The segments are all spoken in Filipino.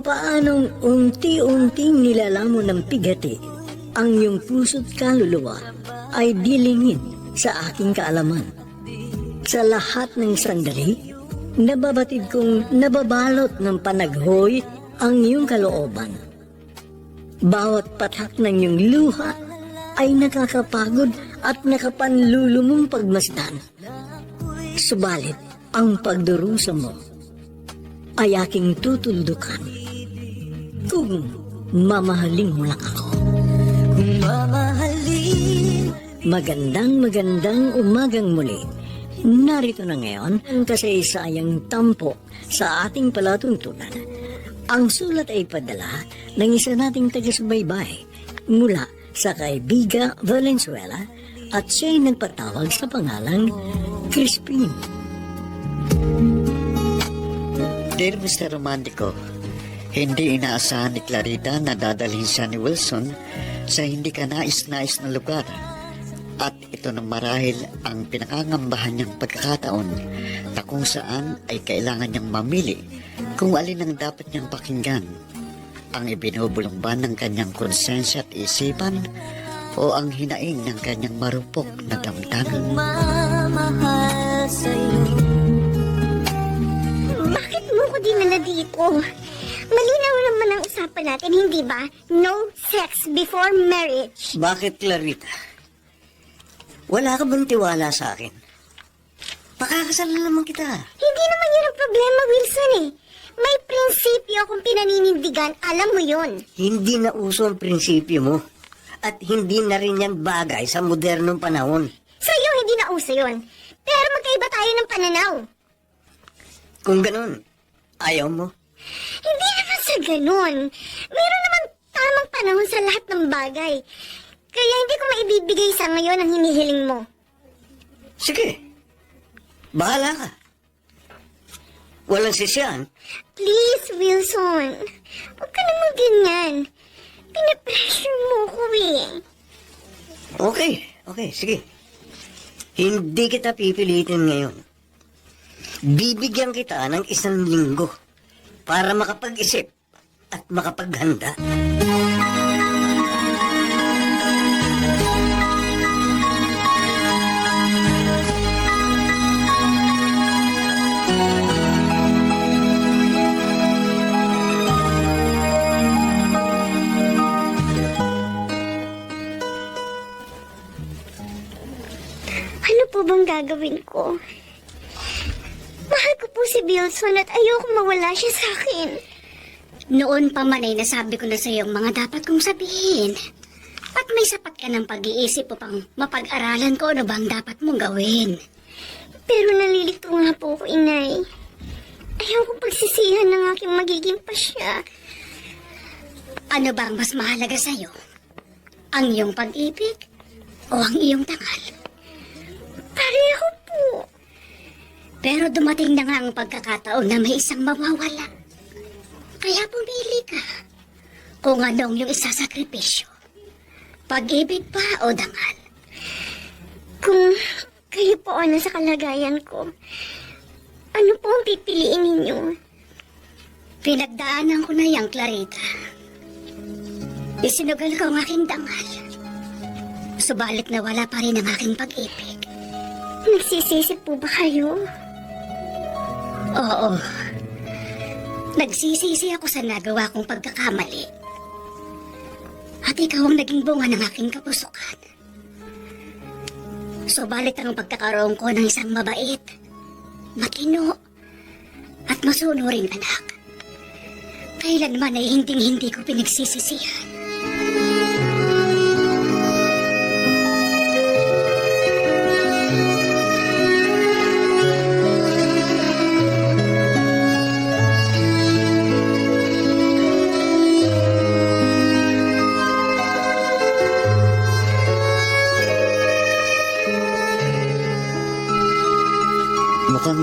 paanong unti-unting nilalamon ng pigati ang iyong puso't kaluluwa ay dilingin sa aking kaalaman. Sa lahat ng sandali, nababatid kong nababalot ng panaghoy ang iyong kalooban. Bawat patak ng iyong luha ay nakakapagod at nakapanlulumong pagmasdan. Subalit, ang pagdurusa mo ay aking tutuldukan kung mamahalin mo lang ako. Kung mamahalin. Magandang umagang muli. Narito na ngayon ang kasaysayang tampo sa ating palatuntunan. Ang sulat ay padala ng isa nating taga-subaybay mula sa kaibiga Valenzuela at siya'y nagpatawag sa pangalang Crispin. Dear Mr. Romantico, hindi inaasahan ni Clarita na dadalhin siya ni Wilson sa hindi ka nais-nais na lugar. At ito na marahil ang pinangangambahan niyang pagkakataon na kung saan ay kailangan niyang mamili kung alin ang dapat niyang pakinggan. Ang ibinubulong ba ng kanyang konsensya at isipan o ang hinaing ng kanyang marupok na damdamin? Magmamahal sa'yo. Bakit mo ko dinala dito? Malinaw naman ang usapan natin, hindi ba? No sex before marriage. Bakit, Clarita? Wala ka bang tiwala sa akin? Pakakasal na naman kita. Hindi naman yun ang problema, Wilson eh. May prinsipyo akong pinaninindigan, alam mo yun. Hindi na uso ang prinsipyo mo. At hindi na rin yan bagay sa modernong panahon. Sa'yo hindi na uso yun. Pero magkaiba tayo ng pananaw. Kung ganun, ayaw mo? Hindi naman sa ganun. Meron naman tamang panahon sa lahat ng bagay. Kaya hindi ko maibibigay sa ngayon ang hinihiling mo. Sige, bahala ka. Walang sisyan. Please, Wilson. Huwag ka naman ganyan. Pinapressure mo ko eh. Okay, sige. Hindi kita pipilitin ngayon. Bibigyan kita ng 1 linggo para makapag-isip at makapaghanda. Ano po bang gagawin ko? Mahal ko po si Wilson at ayoko mawala siya sa akin. Noon pa man ay nasabi ko na sa iyo ang mga dapat kong sabihin. At may sapat ka ng pag-iisip upang mapag-aralan ko ano bang dapat mong gawin. Pero nalilito nga po ako, inay. Ayaw ko pagsisihan ng aking magiging pasya. Ano bang mas mahalaga sa iyo? Ang iyong pag-ibig o ang iyong tangal? Pareho po. Pero dumating na nga ang pagkakataon na may isang mawawala. Kaya pumili ka. Kung anong yung isasakripisyo. Pag-ibig ba o dangal? Kung kayo po ano sa kalagayan ko, ano po ang pipiliin ninyo? Pinagdaanan ko na yang Clarita. Isinugal ko ang aking dangal. Subalit na wala pa rin ang aking pag-ibig. Nagsisisi po ba kayo? Oo. Nagsisisi ako sa nagawa kong pagkakamali. At ikaw ang naging bunga ng aking kapusukan. Subalit ang pagkakaroon ko ng isang mabait, matino, at masunuring anak. Kailanman ay hindi ko pinagsisisihan. Mukhang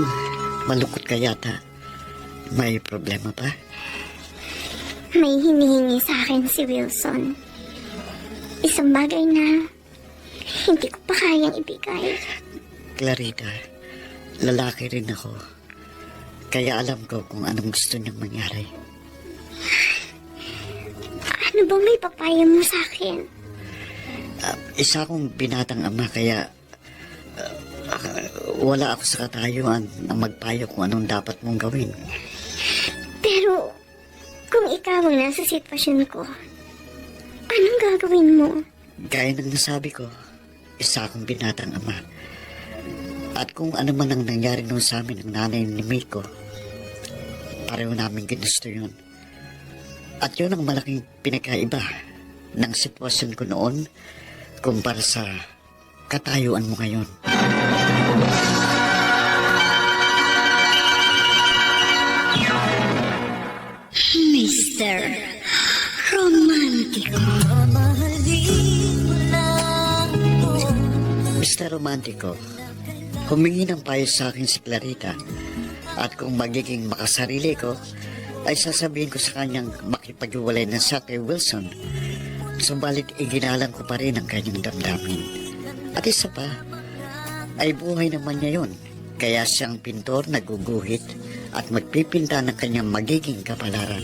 malungkot ka yata. May problema pa? May hinihingi sa akin si Wilson. Isang bagay na hindi ko pa kayang ibigay. Clarita, lalaki rin ako. Kaya alam ko kung anong gusto niyang mangyari. Ano bang may papaya mo sa akin? Isa akong binatang ama kaya wala ako sa katayuan na magpayo kung anong dapat mong gawin. Pero, kung ikaw ang nasa sitwasyon ko, anong gagawin mo? Gaya ng nasabi ko, isa akong binatang ama. At kung ano man ang nangyari noon sa amin ng nanay ni Miko, pareho namin ginusto yun. At yun ang malaking pinakaiba ng sitwasyon ko noon kumpara sa katayuan mo ngayon. Mr. Romantico. Mr. Romantico, humingi ng payo sa akin si Clarita at kung magiging makasarili ko, ay sasabihin ko sa kanyang makipag-iwalay na sa kay Wilson. Subalit iginalang ko pa rin ang kanyang damdamin. At isa pa, ay buhay naman niya yun. Kaya siyang pintor naguguhit at magpipinta ng kanyang magiging kapalaran.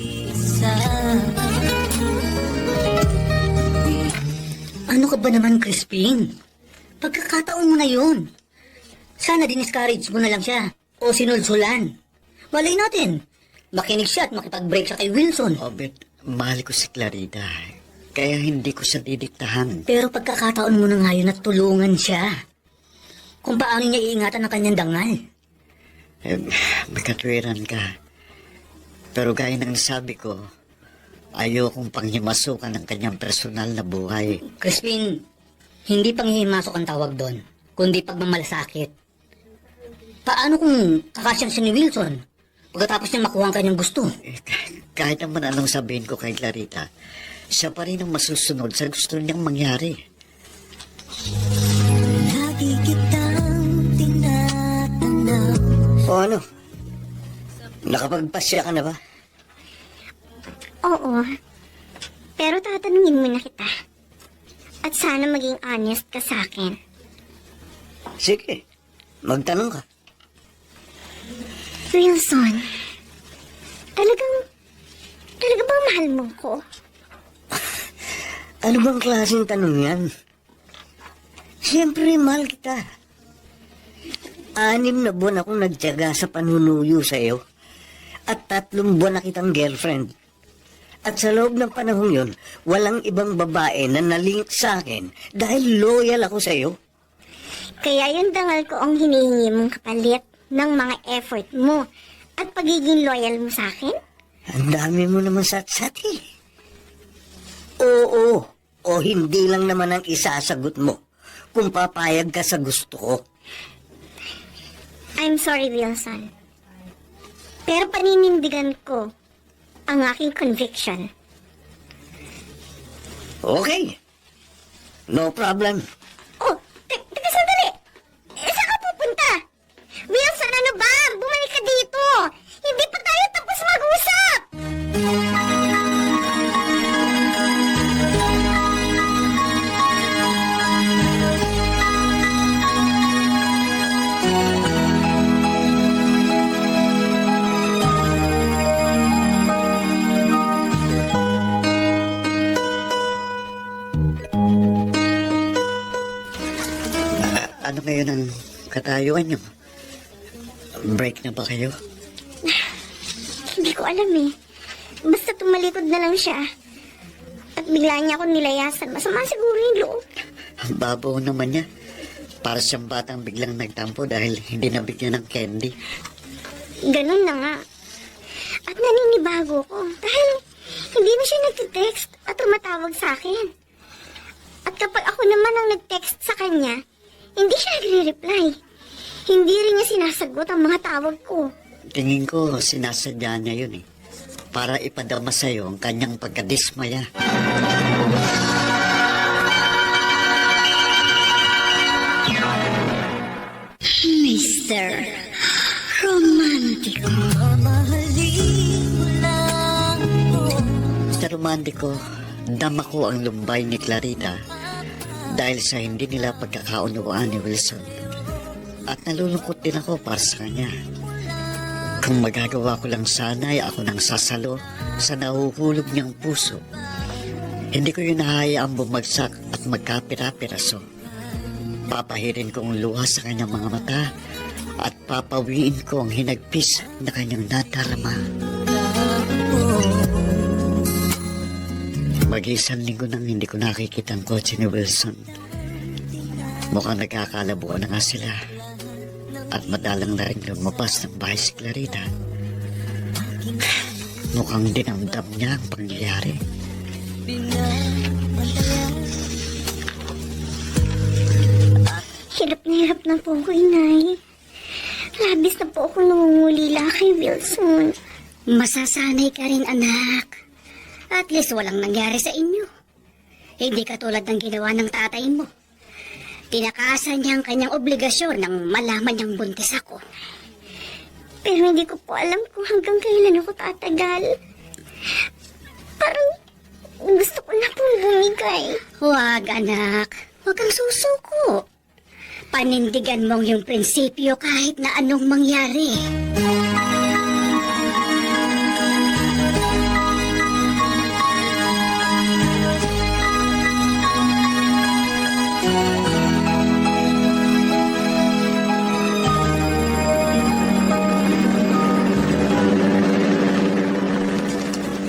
Ano ka ba naman, Crispin? Pagkakataon mo na yun. Sana diniscourage mo na lang siya o sinulsulan. Malay natin, makinig siya at makipag-break siya kay Wilson. Obet, mahal ko si Clarita. Kaya hindi ko siya didiktahan. Pero pagkakataon mo na ngayon at tulungan siya. Kung paano niya iingatan ang kanyang dangal. May katwiran ka. Pero gaya ng nasabi ko, ayokong panghimasukan ang kanyang personal na buhay. Crispin, hindi panghihimasok ang tawag doon, kundi pagmamalasakit. Paano kung kakasyang siya ni Wilson pagkatapos niya makuha ang kanyang gusto? Kahit naman anong sabihin ko kay Clarita, siya pa rin ang masusunod sa gusto niyang mangyari. Lagi kitang tinatanaw. O ano? Nakapagpasya ka na ba? Oo. Pero tatanungin mo na kita. At sana maging honest ka sa akin. Sige, magtanong ka. Wilson, talaga bang mahal mo ko? Ano bang klaseng tanong yan? Siyempre, mahal kita. 6 na buwan akong nagtiyaga sa panunuyo sa iyo. At 3 buwan na kitang girlfriend. At sa loob ng panahong yon, walang ibang babae na nalink sa akin dahil loyal ako sa iyo. Kaya yung dangal ko ang hinihingi mong kapalit ng mga effort mo at pagiging loyal mo sa akin? Ang dami mo naman sat-sat eh. Oo, o hindi lang naman ang isasagot mo kung papayag ka sa gusto ko. I'm sorry, Wilson. Pero paninindigan ko ang aking conviction. Okay. No problem. Oh, teka sandali! Saan ka pupunta? Wilson, ano ba? Bumalik ka dito! Hindi pa tayo tapos mag-usap! Ano ngayon ang katayuan niyo? Break na ba kayo? Hindi ko alam eh. Basta tumalikod na lang siya. At bigla niya ako nilayasan. Masama siguro yung loob. Ang babaw naman niya. Para siyang batang biglang nagtampo dahil hindi nabigyan ng candy. Ganun na nga. At naninibago ko. Dahil hindi na siya nag-text at tumatawag sa akin. At kapag ako naman ang nag-text sa kanya, hindi siya nagre-reply. Hindi rin niya sinasagot ang mga tawag ko. Tingin ko sinasadya niya yun eh. Para ipadama sa'yo ang kanyang pagkadismaya. Mr. Romantico. Mamahalin mo lang ako. Sa romantiko, dama ko ang lumbay ni Clarita dahil sa hindi nila pagkakaunawaan ni Wilson. At nalulungkot din ako para sa kanya. Kung magagawa ko lang sana ay ako nang sasalo sa nahuhulog niyang puso. Hindi ko yun hahayaang bumagsak at magkapira-piraso. Papahirin ko ang luha sa kanyang mga mata at papawiin ko ang hinagpis na kanyang nadarama. Mag-isang linggo nang hindi ko nakikita ang kotse ni Wilson. Mukhang nagkakalabuan na nga sila at madalang na rin lumabas ng bahay si Clarita. Mukhang dinamdam niya ang pangyayari. Hirap na po ako, Inay. Labis na po ako nangungulila kay Wilson. Masasanay ka rin, anak. At least walang nangyari sa inyo. Hindi katulad ng ginawa ng tatay mo. Tinakasan niya ang kanyang obligasyon nang malaman niyang buntis ako. Pero hindi ko po alam kung hanggang kailan ako tatagal. Parang gusto ko na pong bumigay. Huwag, anak. Huwag kang susuko. Panindigan mong yung prinsipyo kahit na anong mangyari.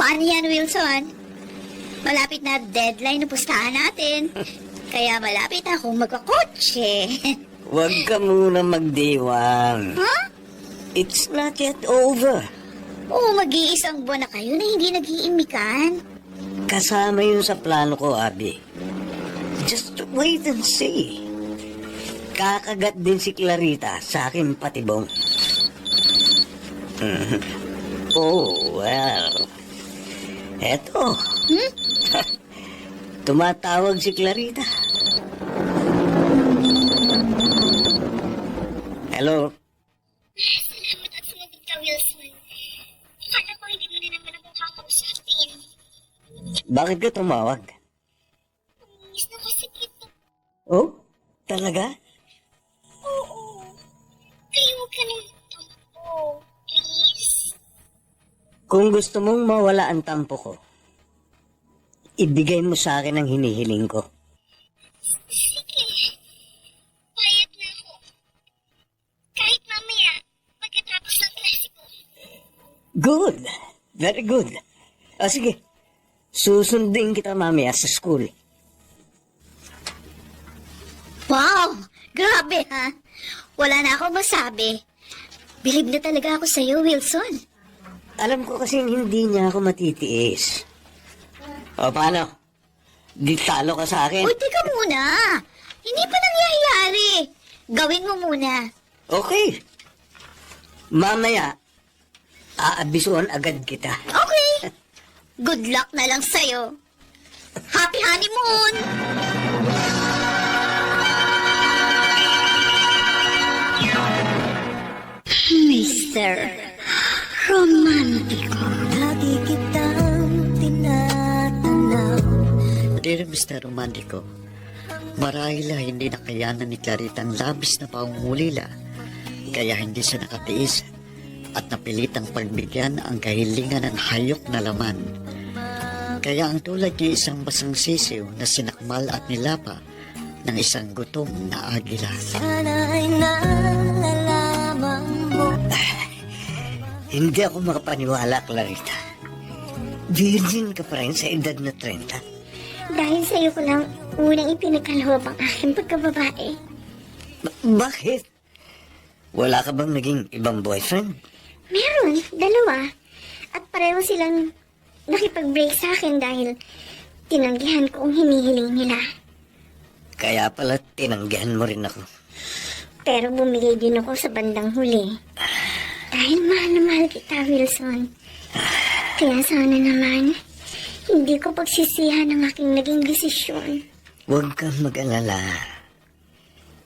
Paano yan, Wilson? Malapit na deadline ng pustahan natin. Kaya malapit na akong magkakotse. Huwag ka muna magdiwang. Huh? It's not yet over. Oo, mag-iisang buwan na kayo na hindi nag-iimikan. Kasama yun sa plano ko, Abby. Just wait and see. Kakagat din si Clarita sa aking patibong. Oh, well. Eto. Tumatawag si Clarita. Hello? Salamat at sinabi ka, Wilson. Akala ko hindi mo na naman ako kakausapin. Bakit ka tumawag? Miss na kasi kita. Oh? Talaga? Oo. Kaya huwag ka nang magtampo. Please. Kung gusto mong mawala ang tampo ko, ibigay mo sa akin ang hinihiling ko. Sige. Payag na ako. Kahit mamaya, pagkatapos ng klase ko. Good. Very good. O sige, susundin kita mamaya sa school. Wow! Grabe, ha? Wala na akong masabi. Bilib na talaga ako sa'yo, Wilson. Alam ko kasing hindi niya ako matitiis. O paano? Di talo ka sa akin? Uy, teka muna. Hindi pa nangyayari. Gawin mo muna. Okay. Mamaya, aabisuhan agad kita. Okay. Good luck na lang sa'yo. Happy honeymoon! Mr. Romantico. Lagi kitang tinatanaw. Dear Mr. Romantico, marahil hindi nakayanan ni Clarita ang labis na pangungulila, kaya hindi siya nakatiis at napilitang pagbigyan ang kahilingan ng hayok na laman. Kaya ang tulad niya isang basang sisiw na sinakmal at nilapa ng isang gutom na agila. Sana'y nalalaman mo. Hindi ako makapaniwala, Clarita. Virgin ka pa rin sa edad na 30. Dahil sa'yo ko lang unang ipinagkaloob ang aking pagkababae. Bakit? Wala ka bang naging ibang boyfriend? Meron, 2. At pareho silang nakipag-break sa akin dahil tinanggihan ko ang hinihiling nila. Kaya pala tinanggihan mo rin ako. Pero bumigay din ako sa bandang huli. Dahil mahal na mahal kita, Wilson. Kaya sana naman, hindi ko pagsisihan ang aking naging desisyon. Huwag kang mag-alala.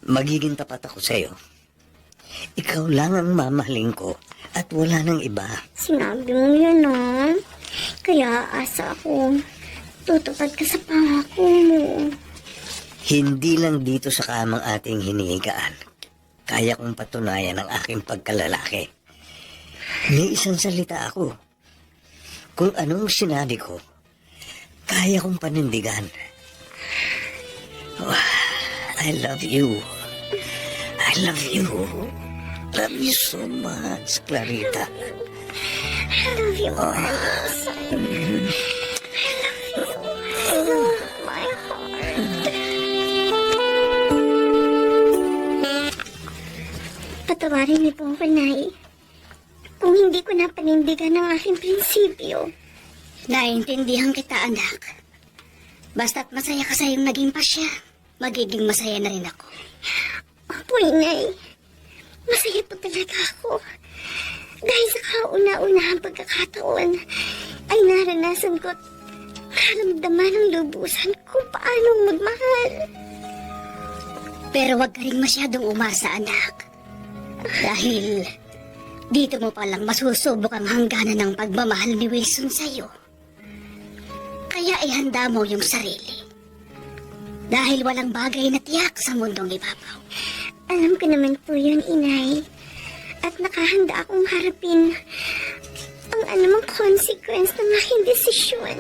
Magiging tapat ako sa'yo. Ikaw lang ang mamahalin ko at wala nang iba. Sinabi mo yun, no? Kaya asa ako, tutupad ka sa pangako mo. Hindi lang dito sa kamang ating hinihigaan. Kaya kong patunayan ang aking pagkalalaki. May isang salita ako. Kung anong sinabi ko, kaya kong panindigan. Oh, I love you. I love you. Love you so much, Clarita. I love you more, Wilson. I love you. My heart. Patawarin niyo po ako, Nay. Kung hindi ko na panindigan ang aking prinsipyo. Naiintindihan kita, anak. Basta't masaya ka sa iyong naging pasya, magiging masaya na rin ako. Opo, Inay. Masaya po talaga ako. Dahil sa kauna-unahang pagkakataon, ay naranasan ko at naramdaman ng lubusan kung paano magmahal. Pero wag ka rin masyadong umasa, anak. Dahil dito mo palang masusubok ang hangganan ng pagmamahal ni Wilson sa'yo. Kaya ihanda mo yung sarili. Dahil walang bagay na tiyak sa mundong ibabaw. Alam ko naman po yun, Inay. At nakahanda akong harapin ang anumang consequence ng aking desisyon.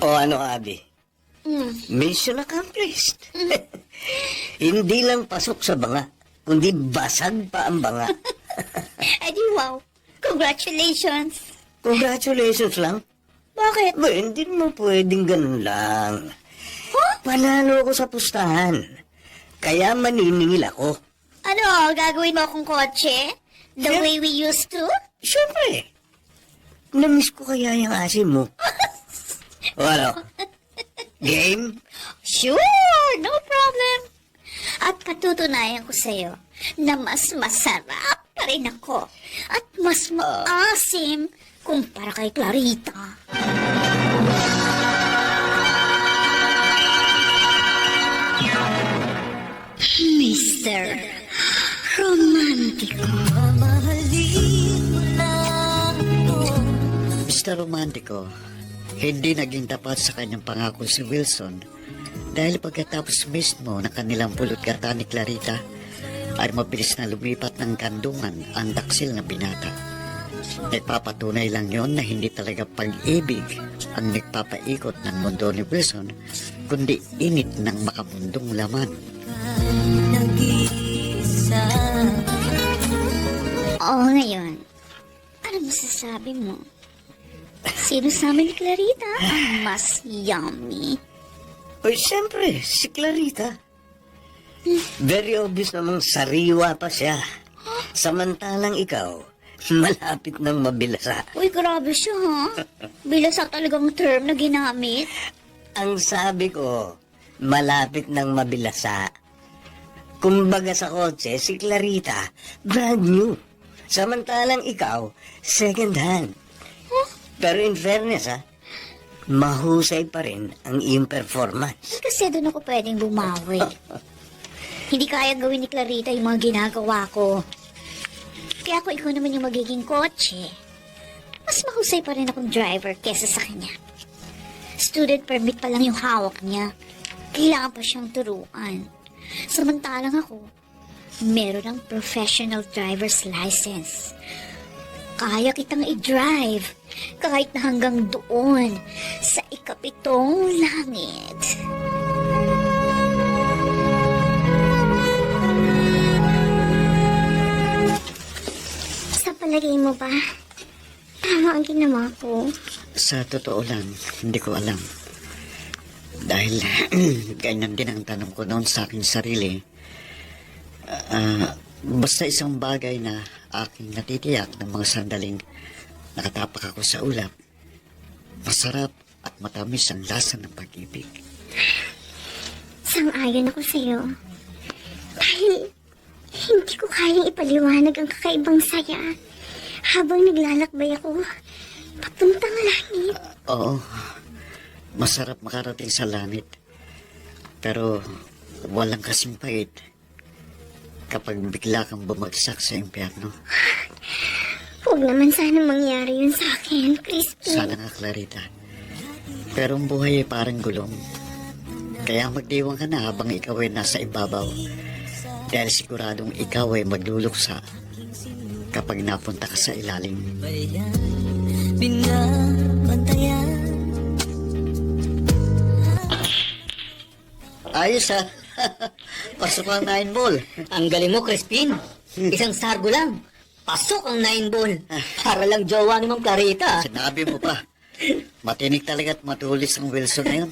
O ano, Abby? Mission accomplished. Hindi lang pasok sa banga, kundi basag pa ang banga. Eh di wow. Congratulations. Congratulations lang. Bakit? Ba, hindi mo pwedeng ganun lang. Panalo ako sa pustahan. Kaya maniningil ako. Ano, gagawin mo akong kotse? The Yeah. way we used to? Siyempre. Namiss ko kaya yung asim mo. O ano? Game? Sure, no problem. At patutunayan ko sa'yo na mas masarap pa rin ako at mas maasim kumpara kay Clarita. Mr. Romantico. Mamahalin mo lang ako. Mr. Romantico, hindi naging tapat sa kanyang pangako si Wilson dahil pagkatapos mismo ng kanilang pulot-gata ni Clarita ay mabilis na lumipat ng kandungan ang daksil na binata. Nagpapatunay lang yon na hindi talaga pag-ibig ang nagpapaikot ng mundo ni Wilson, kundi init ng makamundong laman. Nag-iisa. Oo, ngayon. Ano masasabi mo? Sino sa amin ni Clarita ang mas yummy? O siyempre, si Clarita. Very obvious namang sariwa pa siya. Samantalang ikaw, malapit nang mabilasa. Uy, grabe siya, ha? Bilasak talagang term na ginamit. Ang sabi ko, malapit nang mabilasa. Kumbaga sa kotse, si Clarita, brand new. Samantalang ikaw, second hand. Pero in fairness, mahusay pa rin ang iyong performance. Kasi doon ako pwedeng bumawi. Hindi kaya gawin ni Clarita yung mga ginagawa ko. Kaya kung ikaw naman yung magiging kotse, mas mahusay pa rin akong driver kesa sa kanya. Student permit pa lang yung hawak niya. Kailangan pa siyang turuan. Samantalang ako, meron ng professional driver's license. Kaya kitang i-drive kahit na hanggang doon sa ikapitong langit. Sa palagay mo ba, tama ang ginawa ko? Sa totoo lang, hindi ko alam. Dahil ganyan din ang tanong ko noon sa aking sarili. Basta isang bagay na aking natitiyak ng mga sandaling nakatapak ako sa ulap. Masarap at matamis ang lasa ng pag-ibig. Sang-ayon ako sa'yo. Dahil hindi ko kayang ipaliwanag ang kakaibang saya habang naglalakbay ako papuntang langit. Oo, masarap makarating sa langit. Pero walang kasing pait kapag bigla kang bumagsak sa impyerno. Huwag naman sana mangyari yun sa akin, Crispin. Sana nga, Clarita. Pero ang buhay ay parang gulong. Kaya magdiwang ka na habang ikaw ay nasa ibabaw. Dahil siguradong ikaw ay magluluksa kapag napunta ka sa ilalim. Binabantayan. Ayos ha. Pasok ang 9 ball. Ang galing mo, Crispin. Isang sargo lang. Pasok ang 9 ball. Para lang jowa ni Ma'am Clarita. Sinabi mo pa. Matinig talaga at matulis ang Wilson na yun.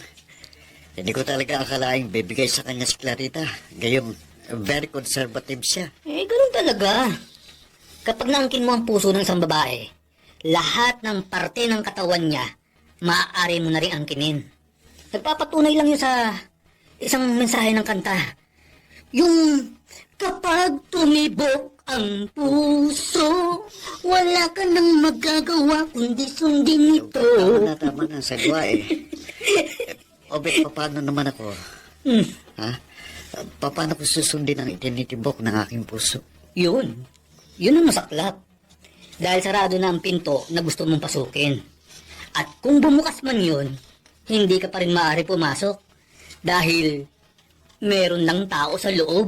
Hindi ko talaga akalaing bibigay sa kanya si Clarita. Gayong very conservative siya. Ganun talaga. Kapag naangkin mo ang puso ng isang babae, lahat ng parte ng katawan niya, maaari mo na rin angkinin. Nagpapatunay lang yun sa isang mensahe ng kanta. Yung kapag tumibok ang puso, wala ka nang magagawa kundi sundin ito. Tama na, sagwa eh. Obet, paano naman ako? Ha? Paano ko susundin ang itinitibok ng aking puso? Yun ang masaklap. Dahil sarado na ang pinto na gusto mong pasukin. At kung bumukas man yun, hindi ka pa rin maaari pumasok. Dahil meron ng tao sa loob.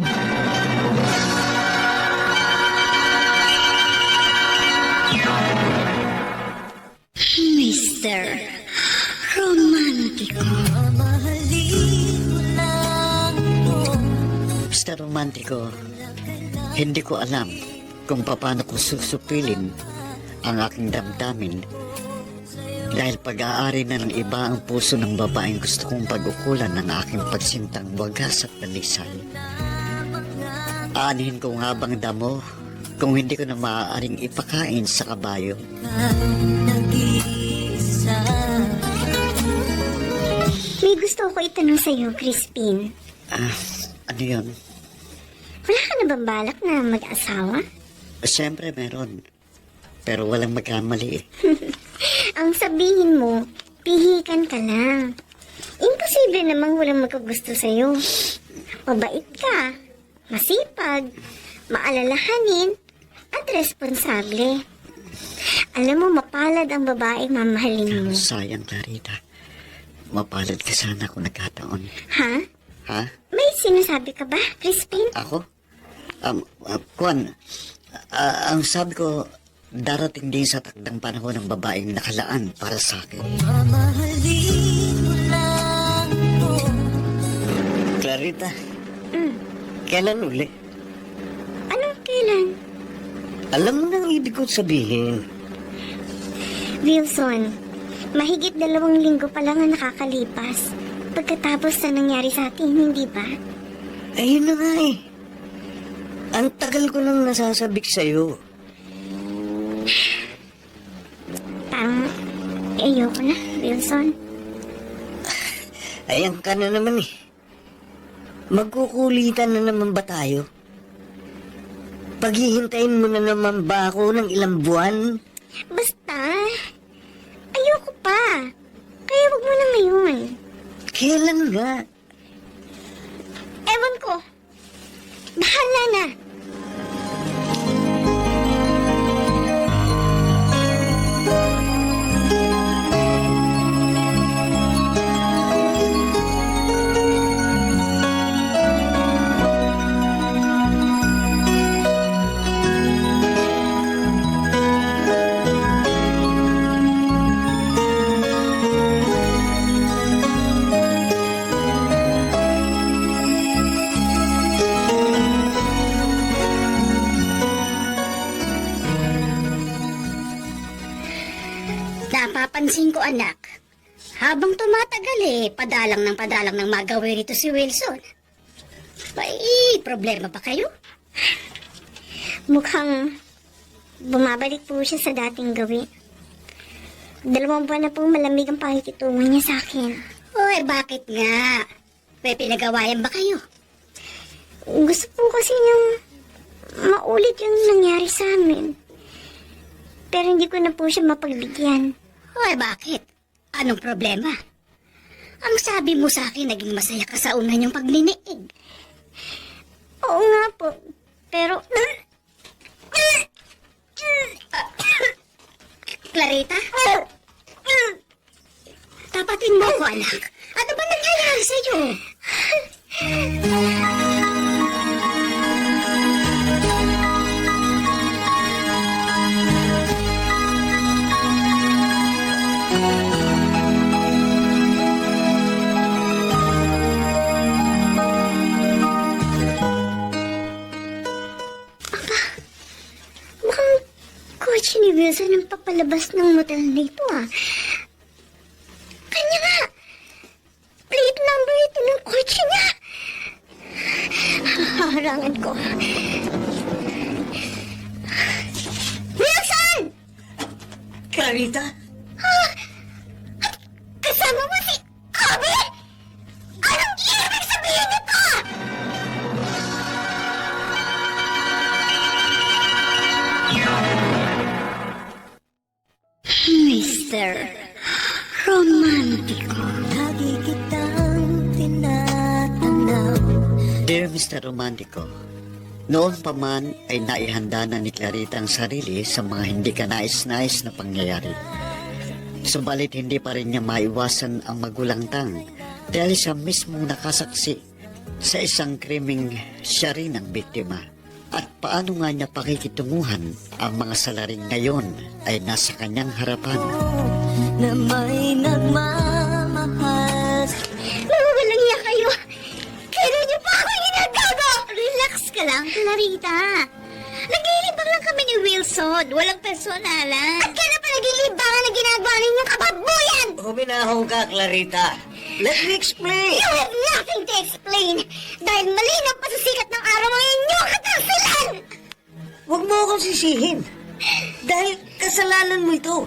Mr. Romantico. Mamahalin mo lang ako. Mr. Romantico, hindi ko alam kung paano ko susupilin ang aking damdamin dahil pag-aari na ng iba ang puso ng babaeng gusto kong pag-ukulan ng aking pagsintang wagas at dalisay. Aanihin ko nga bang damo kung hindi ko na maaaring ipakain sa kabayo. Nag-iisa. May gusto ko itanong sa'yo, Crispin. Ano yun? Wala ka na bang balak na mag-asawa? Siyempre meron. Pero walang magkamali eh. Ang sabihin mo, pihikan ka lang. Imposible namang walang magkagusto sa'yo. Mabait ka, masipag, maalalahanin, at responsable. Alam mo, mapalad ang babae mamahalin mo. Sayang, Clarita. Mapalad ka sana kung nagkataon. Ha? Ha? May sinasabi ka ba, Crispin? Ako? Kwan, ang sabi ko, darating din sa takdang panahon ng babaeng nakalaan para sa akin. Mamahalin mo lang ako. Clarita, kailan uli? Anong kailan? Alam mo na ang ibig kong sabihin. Wilson, mahigit 2 linggo pa lang ang nakakalipas. Pagkatapos na nangyari sa atin, hindi ba? Ayun na nga eh. Ang tagal ko nang nasasabik sa'yo. Parang ayoko na, Wilson. Ayan ka na naman eh. Magkukulitan na naman ba tayo? Paghihintayin mo na naman ba ako ng ilang buwan? Basta, ayoko pa. Kaya wag mo na ngayon. Kailan nga? Ewan ko. Bahala na. Napapansin ko, anak. Habang tumatagal padalang ng magawin rito si Wilson. May problema ba kayo? Mukhang bumabalik po siya sa dating gawin. 2 buwan na pong malamig ang pakikitungan niya sa akin. Bakit nga? May pinagawayan ba kayo? Gusto po kasi niyang maulit yung nangyari sa amin. Pero hindi ko na po siya mapagbigyan. Bakit? Anong problema? Ang sabi mo sa akin, naging masaya ka sa una niyong pagliniig. Oo nga po. Pero... Clarita? Tapatin mo ko, anak. Ano ba nangyayari sa'yo? Mukhang kotse ni Wilson ang papalabas ng motel na ito, ah. Kanya nga! Plate number ito ng kotse niya! Haharangan ko. Wilson! Clarita? Kasama mo si Abby? Anong ibig sabihin nito? Mr. Romantico. Lagi kitang tinatanaw. Dear Mr. Romantico, noon pa man ay naihanda na ni Clarita ang sarili sa mga hindi ka nais-nais na pangyayari. Subalit hindi pa rin niya maiwasan ang magulangtang dahil siya mismong nakasaksi sa isang krimeng siya rin ang biktima. At paano nga niya pakikitunguhan ang mga salaring ngayon ay nasa kanyang harapan. Na may nagmamahal. Mawawalang iya kayo. Kailan niyo pa ako ginagago? Relax ka lang, Clarita. Naglilibang lang kami ni Wilson. Walang personalan. At kailan pa nagilibangan na ginagawa ninyong kababuyan? Huminahong ka, Clarita. Let me explain. You have nothing to explain. Dahil malinaw pa sa sikat ng araw ang inyong katarsilan. Huwag mo akong sisihin. Dahil kasalanan mo ito.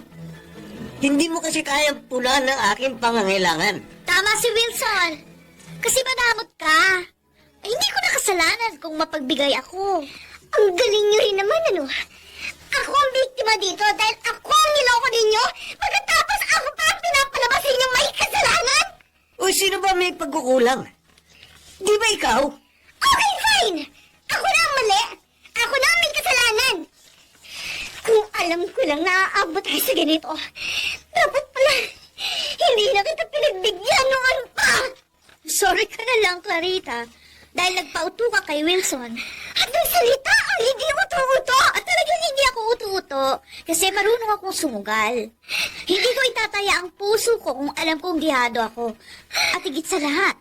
Hindi mo kasi kayang punan ng aking pangangailangan. Tama si Wilson. Kasi manamot ka. Ay, hindi ko nakasalanan kung mapagbigay ako. Ang galing niyo rin naman, ano? Ako ang biktima dito dahil ako ang niloko ninyo pagkatapos ako pa ang pinapalabas sa inyong may kasalanan? O sino ba may pagkukulang? Di ba ikaw? Okay, fine! Ako na ang mali! Ako na ang may kasalanan! Kung alam ko lang na aabot tayo sa ganito, dapat pala hindi na kita pinagbigyan noon pa! Sorry ka na lang, Clarita. Dahil nagpauto ka kay Wilson. At nagsalita ang hindi uto-uto! At talagang hindi ako uto-uto. Kasi marunong akong sumugal. Hindi ko itataya ang puso ko kung alam kong gihado ako. At higit sa lahat,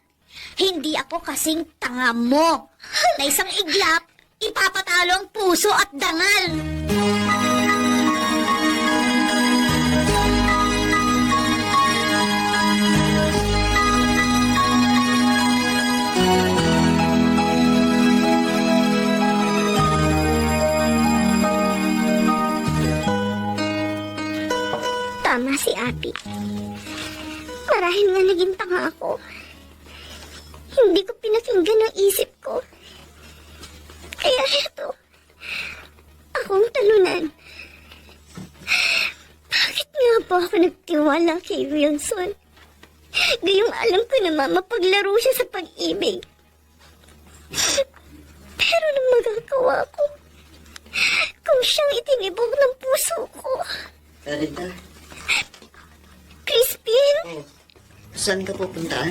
hindi ako kasing tanga mo. Na isang iglap, ipapatalo ang puso at dangal. Tama si Abby. Marahil nga naging tanga ako. Hindi ko pinakinggan ang isip ko. Kaya eto, akong talunan. Bakit nga ba ako nagtiwala kay Wilson? Gayong alam ko na mapaglaro siya sa pag-ibig. Pero anong magagawa ko? Kung siyang itinibok ng puso ko. Clarita, Crispin? saan ka pupunta?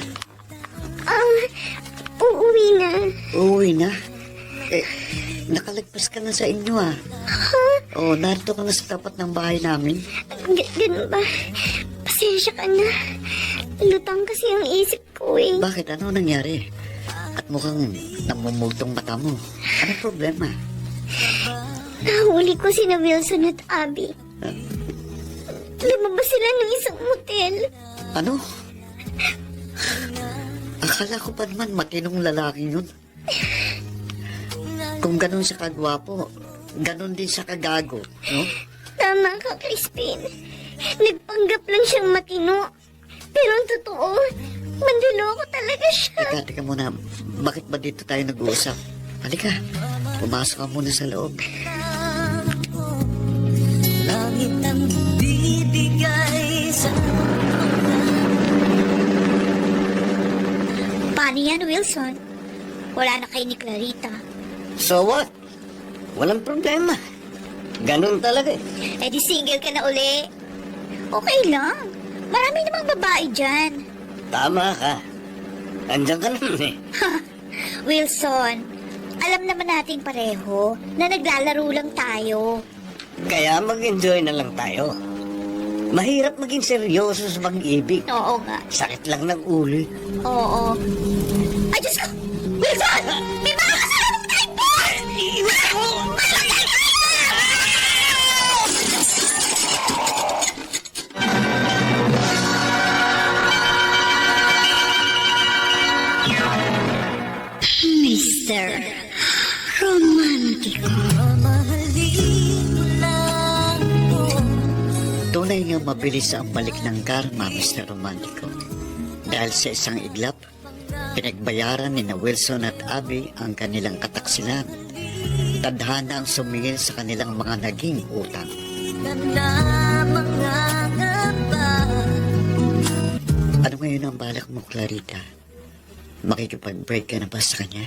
Uuwi na. Uuwi na? Eh, nakalagpas ka na sa inyo ah. Oo, narito ka na sa tapat ng bahay namin. Ganun ba? Pasensya ka na. Lutang kasi ang isip ko eh. Bakit? Ano nangyari? At mukhang namumultong mata mo. Anong problema? Nahuli ko sina Wilson at Abby. Lumabas sila ng isang motel. Ano? Akala ko pa naman matinong lalaking yun. Kung ganun siya kagwapo, ganun din siya kagago, no? Tama ka, Crispin. Nagpanggap lang siyang matino. Pero ang totoo, manluloko talaga siya. Teka muna, bakit ba dito tayo nag-uusap? Halika, pumasok ka muna sa loob. Langit ang bibigay sa Paano yan, Wilson? Wala na kayo ni Clarita. So what? Walang problema. Ganun talaga eh. Eh di single ka na uli. Okay lang. Marami namang babae dyan. Tama ka. Andiyan ka naman eh. Wilson, alam naman natin pareho na naglalaro lang tayo. Kaya mag-enjoy na lang tayo. Mahirap maging seryoso sa pag-ibig. Oo nga. Sakit lang ng ulo. Oo. Ay, Diyos ko! Wilson! May mga kasalanan tayo po! Mr. Romantico. Mamahalin mo lang ako. Tunay nga mabilis ang balik ng karma, Mr. Romantico. Dahil sa isang iglap, pinagbayaran ni na Wilson at Abby ang kanilang kataksilan. Tadhana ang sumingil sa kanilang mga naging utang. Ka na mangangapa. Ano ngayon ang balak mo, Clarita? Makikipag-break ka na ba sa kanya?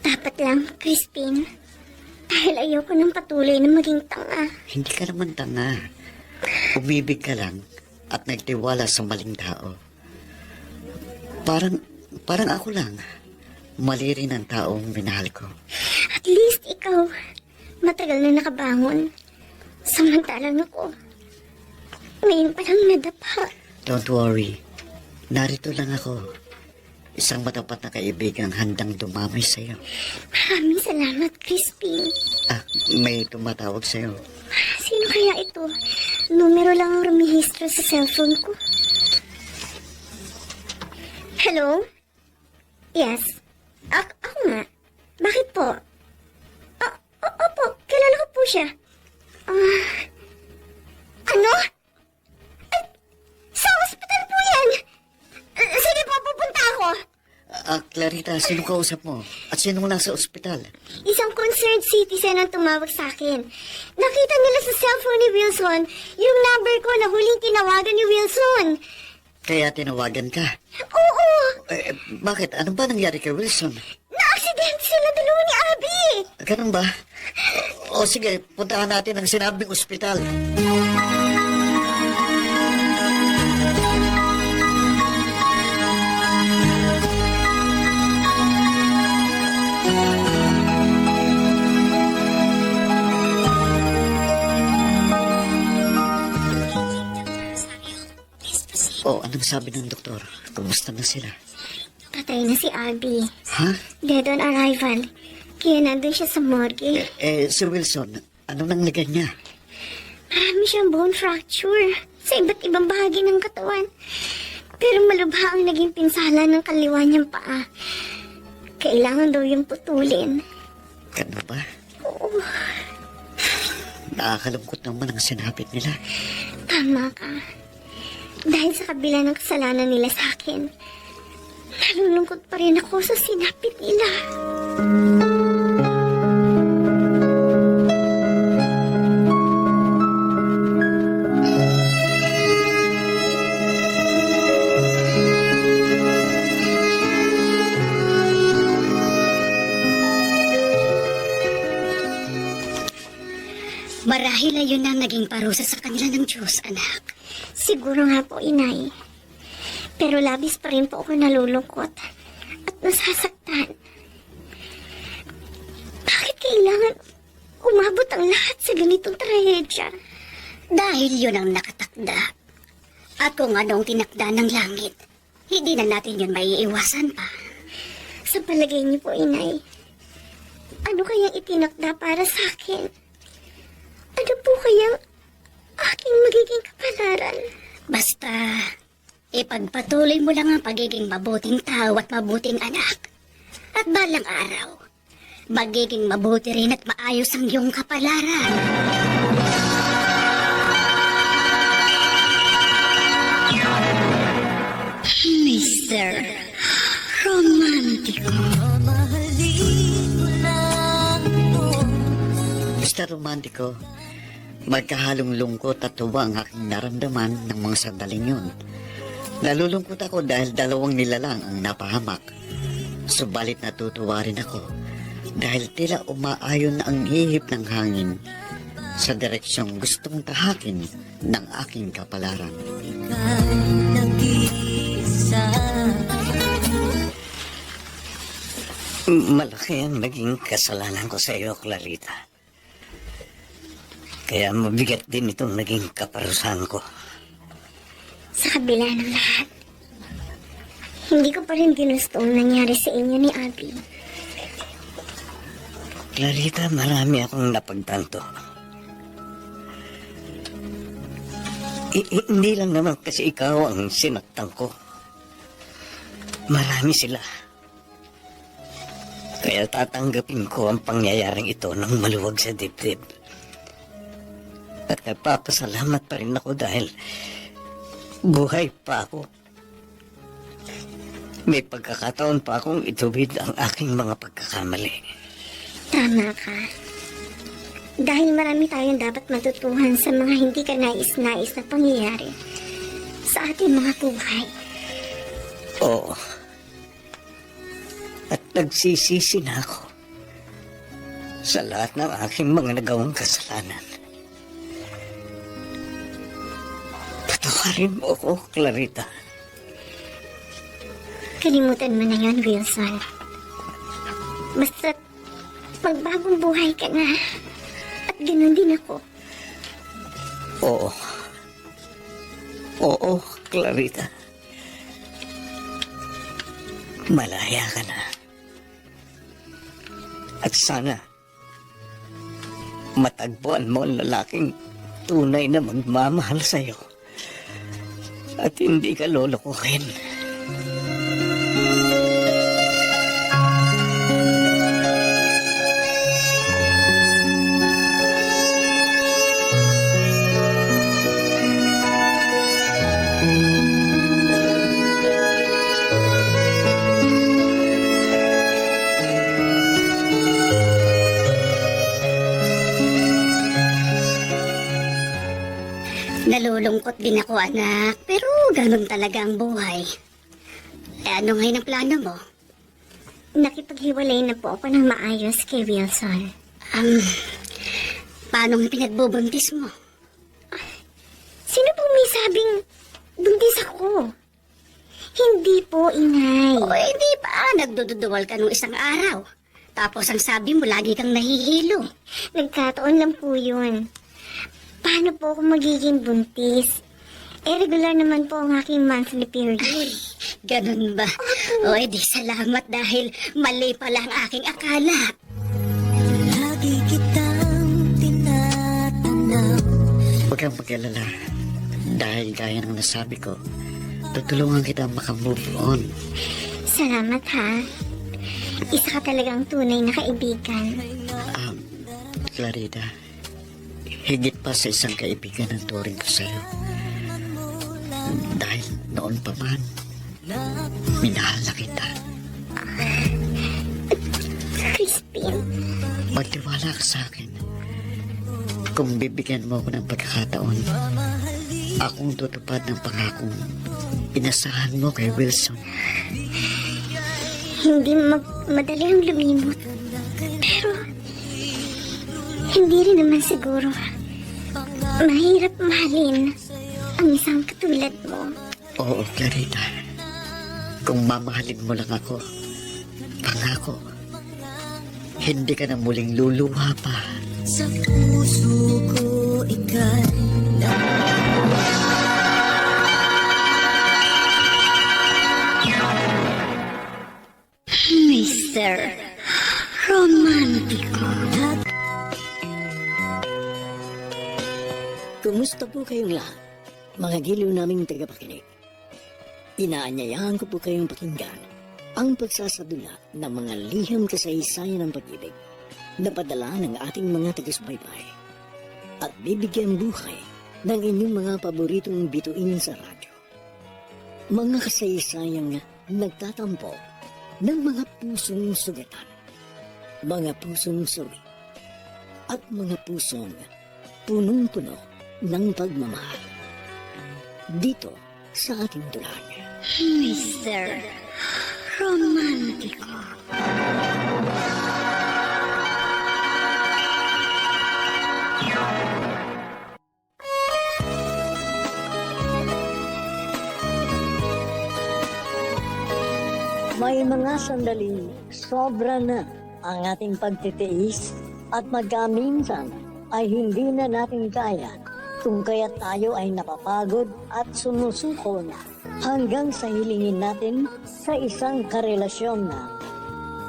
Dapat lang, Crispin. Dahil ayoko nang patuloy na maging tanga. Hindi ka naman tanga. Umibig ka lang at nagtiwala sa maling tao. Parang ako lang. Mali rin ang taong minahal ko. At least ikaw, matagal na nakabangon. Samantalang ako, ngayon pa lang nadapa. Don't worry. Narito lang ako. Isang matapat na kaibigang handang dumamay sa'yo. Maraming salamat, Crispin. May tumatawag sa'yo. Sino kaya ito? Numero lang ang rumihistro sa cellphone ko. Hello? Yes. Ako nga. Bakit po? Opo, kilala ko po siya. Ano? Ay, sa ospital po yan! Sige po, pupunta ako. Clarita, sino kausap mo? At sinong nasa ospital? Isang concerned citizen ang tumawag sa akin. Nakita nila sa cellphone ni Wilson yung number ko na huling tinawagan ni Wilson. Kaya tinawagan ka. Oo! Bakit? Ano ba nangyari kay Wilson? Na-accident sila dalawa ni Abby! Ganun ba? O sige, puntahan natin ang sinabing ospital. O, anong sabi ng doktor? Kumusta na sila? Patay na si Abby. Ha? Dead on arrival. Kaya nandun siya sa morgue. Si Wilson, ano nang lagay niya? Marami siyang bone fracture sa iba't ibang bahagi ng katawan. Pero malubha ang naging pinsala ng kaliwa niyang paa. Kailangan daw yung putulin. Ganun ba? Oo, Nakakalungkot naman ang sinapit nila. tama ka. Dahil sa kabila ng kasalanan nila sa akin, nalulungkot pa rin ako sa sinapit nila. Marahil ay yun ang naging parusa sa kanila ng Diyos, anak. Siguro nga po, inay. Pero labis pa rin po ako nalulungkot at nasasaktan. Bakit kailangan umabot ang lahat sa ganitong trahedya? Dahil yun ang nakatakda. At kung anong tinakda ng langit, hindi na natin yun maiiwasan pa. Sa palagay niyo po, inay, ano kayang itinakda para sa akin? Ano po kayang aking magiging kapalaran? Basta, ipagpatuloy mo lang ang pagiging mabuting tao at mabuting anak. At balang araw, magiging mabuti rin at maayos ang iyong kapalaran. Mr. Romantico. Mamahalin mo lang ako. Mr. Romantico, magkahalong lungkot at tuwa ang aking naramdaman ng mga sandaling yun. Nalulungkot ako dahil dalawang nilalang ang napahamak. Subalit natutuwa rin ako dahil tila umaayon ang hihip ng hangin sa direksyong gustong tahakin ng aking kapalaran. Ika'y nag-iisa. Malaki ang naging kasalanan ko sa iyo, Clarita. Kaya mabigat din itong naging kaparusahan ko. Sa kabila ng lahat, hindi ko pa rin ginusto ang nangyari sa inyo ni Abby. Clarita, marami akong napagtanto. Hindi lang naman kasi ikaw ang sinaktan ko. Marami sila. Kaya tatanggapin ko ang pangyayaring ito ng maluwag sa dibdib. At nagpapasalamat pa rin ako dahil buhay pa ako. May pagkakataon pa akong ituwid ang aking mga pagkakamali. Tama ka. Dahil marami tayong dapat matutuhan sa mga hindi ka nais-nais na pangyayari sa ating mga buhay. Oo. At nagsisisi na ako sa lahat ng aking mga nagawang kasalanan. Patawarin mo ako, Clarita. Kalimutan mo na yon, Wilson. Basta magbagong buhay ka na. At ganoon din ako. Oo. Oo, Clarita. Malaya ka na. At sana matagpuan mo ang lalaking tunay na magmamahal sa'yo. At hindi ka lolokohin. Nalulungkot din ako, anak. Pero ganun talaga ang buhay. Ano ngayon ang plano mo? Nakipaghiwalay na po ako ng maayos kay Wilson. Paano pinagbubuntis mo? Sino po may sabing buntis ako? Hindi po, inay. O hindi pa, nagdududuwal ka nung isang araw. Tapos ang sabi mo, lagi kang nahihilo. Nagkataon lang po yun. Paano po ako magiging buntis? Regular naman po ang aking monthly period. Ganun ba? O edi salamat dahil mali pala ang aking akala. Lagi kitang tinatanaw. Huwag kang mag-alala. Dahil gaya ng nasabi ko, tutulungan kita makamove on. Salamat ha. Isa ka talagang tunay na kaibigan. Clarita, higit pa sa isang kaibigan ang turing ko sa'yo. Dahil noon pa man, minahal na kita. Crispin, Magtiwala ka sa akin. Kung bibigyan mo ako ng pagkakataon, akong tutupad ng pangakong inasahan mo kay Wilson. hindi madali ang lumimot. Pero, hindi rin naman siguro mahirap mahalin ang isang katulad mo. Oo, Clarita. Kung mamahalin mo lang ako, pangako, hindi ka na muling luluha pa. Sa puso ko ika'y Mr. Romantiko. Kumusta po kayong lahat, mga giliw naming tagapakinig? Inaanyayahan ko po kayong pakinggan ang pagsasadula ng mga liham kasaysayan ng pag-ibig na padala ng ating mga taga-subaybay at bibigyan buhay ng inyong mga paboritong bituin sa radyo. Mga kasaysayang nagtatampo ng mga pusong sugatan, mga pusong suri, at mga pusong punong-puno ng pagmamahal. Dito sa ating dulang. Mr. Romantiko. May mga sandaling sobra na ang ating pagtitiis at magkaminsan ay hindi na natin kaya kung kaya tayo ay napapagod at sumusuko na hanggang sa hilingin natin sa isang karelasyon na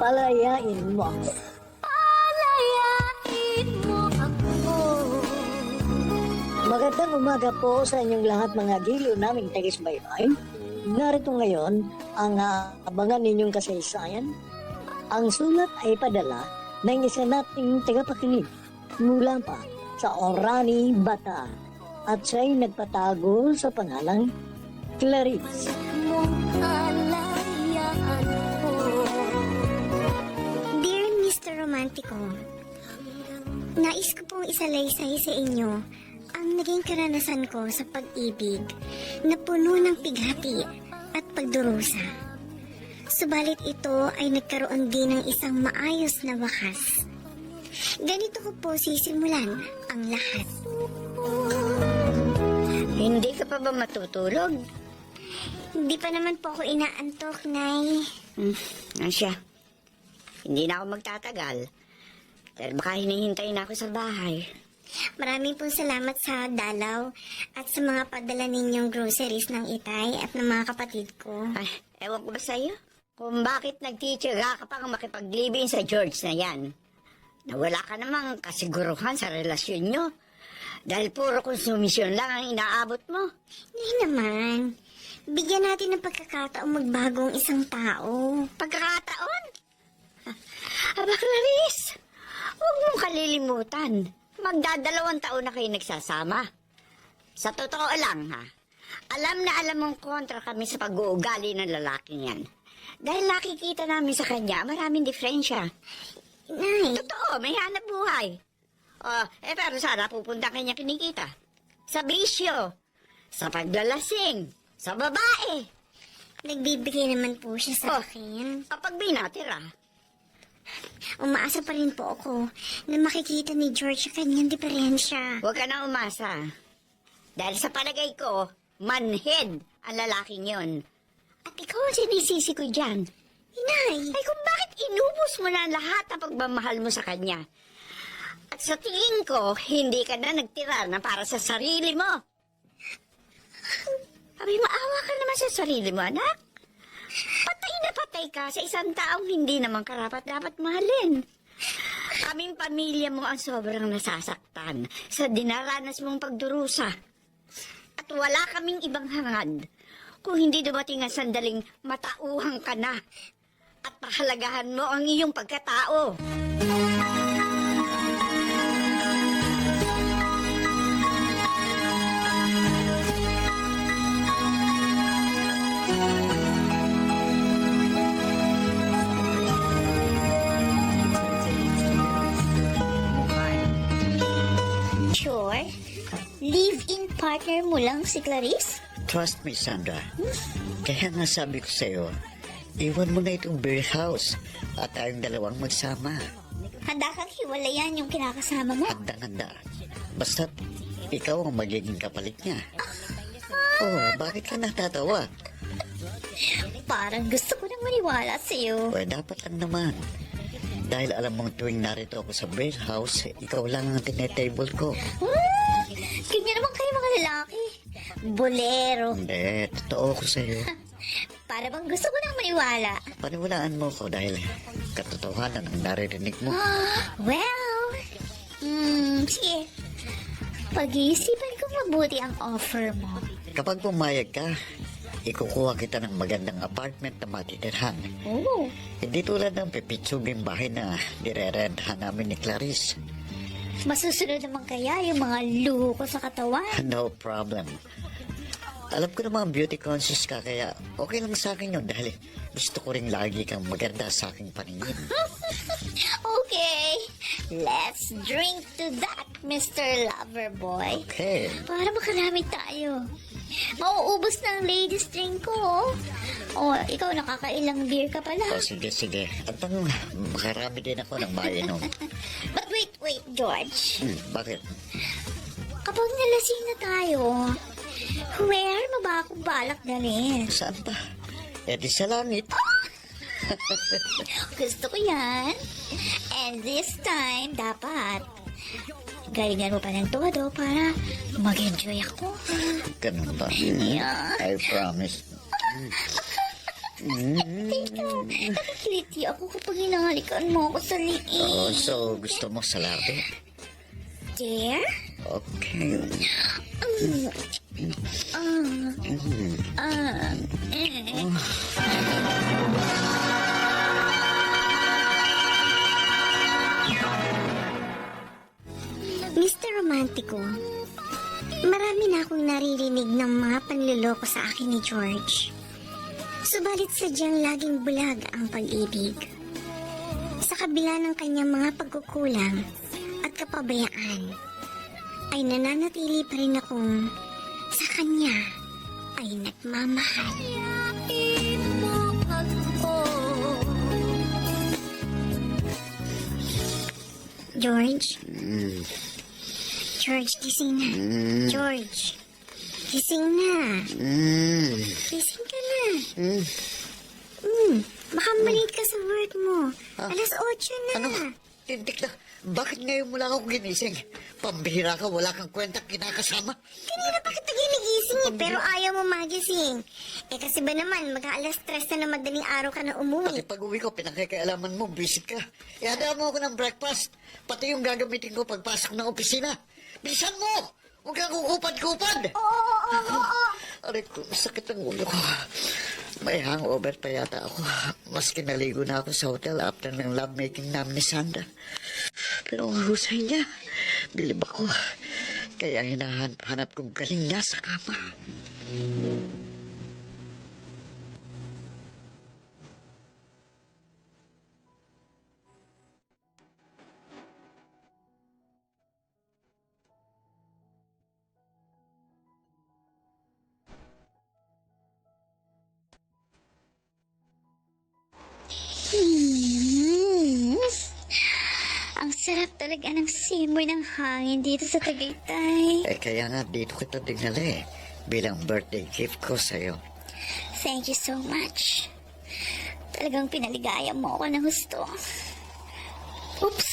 palayain mo ako. Palayain mo ako. Magandang umaga po sa inyong lahat mga giliw naming tagisbaybay. Narito ngayon ang abangan ninyong kasaysayan. Ang sulat ay padala ng isa nating tagapakinig mula pa sa Orani, Bataan at siya'y nagpatago sa pangalang Clarice. Mong kalayaan ko. Dear Mr. Romantico, nais ko pong isalaysay sa inyo ang naging karanasan ko sa pag-ibig na puno ng pighati at pagdurusa. Subalit ito ay nagkaroon din ng isang maayos na wakas. Ganito ko po sisimulan ang lahat. Hindi ka pa ba matutulog? Hindi pa naman po ako inaantok, Nay. Asya, hindi na ako magtatagal. Dahil baka hinihintay na ako sa bahay. Maraming pong salamat sa dalaw at sa mga padala ninyong groceries ng itay at ng mga kapatid ko. Ay, ewan ko ba sa'yo? Kung bakit nagtitiyaga ka pang makipaglibing sa George na yan. Nawala ka namang kasiguruhan sa relasyon nyo. Dahil puro konsumisyon lang ang inaabot mo. Hindi naman. Bigyan natin ng pagkakataong magbago ang isang tao. Pagkakataon? Aba, Clarice, huwag mong kalilimutan. Magdadalawang taon na kayo nagsasama. Sa totoo lang, ha? Alam na alam mong kontra kami sa pag-uugali ng lalaking yan. Dahil nakikita namin sa kanya, maraming diferensya. Nay, Totoo, may hanap buhay. Pero sana pupunta kanya kinikita. Sa bisyo, sa paglalasing, sa babae. nagbibigay naman po siya sa akin. Kapag binatira. Umaasa pa rin po ako na makikita ni George sa kanyang diferensya. Huwag ka na umasa. Dahil sa palagay ko, manhead ang lalaking yon. At ikaw ang sinisisi ko dyan. Inay, Ay kung bakit inubos mo na lahat ng pagmamahal mo sa kanya. At sa tingin ko, hindi ka na nagtira na para sa sarili mo. Abi, maawa ka naman sa sarili mo, anak. Patay na patay ka sa isang taong hindi naman karapat-dapat mahalin. Kaming pamilya mo ang sobrang nasasaktan sa dinaranas mong pagdurusa. At wala kaming ibang hangad kung hindi dumating ang sandaling matauhang ka na at pahalagahan mo ang iyong pagkatao. sure? Live-in partner mo lang si Clarice? Trust me, Sandra. Kaya nga sabi ko sa'yo, iwan mo na itong beer house at tayong dalawang magsama. Handa kang hiwalayan yung kinakasama mo? Handang-handa. Basta't ikaw ang magiging kapalit niya. Oh, bakit ka natatawa? Parang gusto ko nang maniwala sa'yo. Well, dapat lang naman. Dahil alam mong tuwing narito ako sa beer house, ikaw lang ang tinetable ko. Ganyan naman kayo mga lalaki. Bolero. Hindi, totoo ko sa'yo. Para bang gusto ko nang maniwala. Paniwalaan mo ko dahil katotohanan ang naririnig mo. Well, sige. Pag-iisipan ko mabuti ang offer mo. Kapag pumayag ka, ikukuha kita ng magandang apartment na matitirhan. Oh. Hindi tulad ng pipitsuging bahay na nirerentahan namin ni Clarice. Masusunod naman kaya yung mga luho ko sa katawan? No problem. Alam ko naman beauty conscious ka kaya okay lang sa akin yun dahil gusto ko rin lagi kang maganda sa aking paningin. Okay, let's drink to that, Mr. Loverboy. Okay. Para makarami tayo. Mauubos na ang ladies drink ko. Oh, ikaw nakakailang beer ka pala. O sige. At ang makarami din ako ng mainom. But wait, George. Bakit? Kapag nalasing na tayo, where mo ba akong balak dalhin? Saan pa? Eh di sa langit. Gusto ko yan. And this time, dapat galingan mo pa ng todo para mag-enjoy ako. Ganun ba? Yeah. I promise. Teka, nakikiliti ako kapag hinahalikan mo ako sa liig. Oh, so gusto mo salarte? Dare? Okay. Mr. Romantico, marami na akong naririnig ng mga panluloko sa akin ni George. Subalit sadyang laging bulag ang pag-ibig. Sa kabila ng kanyang mga pagkukulang at kapabayaan, ay nananatili pa rin akong sa kanya ay nagmamahal. George? George, gising na. George, gising na. Gising ka na. Baka malate ka sa work mo. Alas 8 na. Ano? Tindik na. Bakit ngayon mo lang ako ginising? Pambihira ka, wala kang kwenta kinakasama. Kanina pa kita ginigising eh, pero ayaw mo magising. Eh kasi ba naman, mag-aalas 3 na ng madaling araw ka na Pati umuwi. pag uwi ko, pinakikaalaman mo, visit ka. Ihanda mo ako ng breakfast. Pati yung gagamitin ko pagpasok ng opisina. Bilisan mo! Huwag kang kukupad-kupad! Oo. Aray ko, sakit ang ulo ko. May hangover pa yata ako. Maski naligo na ako sa hotel after ng lovemaking namin ni Sandra. Pero ang husay niya, bilib ako. Kaya hinahanap kong galing niya sa kama. Ang sarap talaga ng simoy ng hangin dito sa Tagaytay. Kaya nga dito kita dinala bilang birthday gift ko sa'yo. Thank you so much. Talagang pinaligaya mo ako ng gusto. Oops.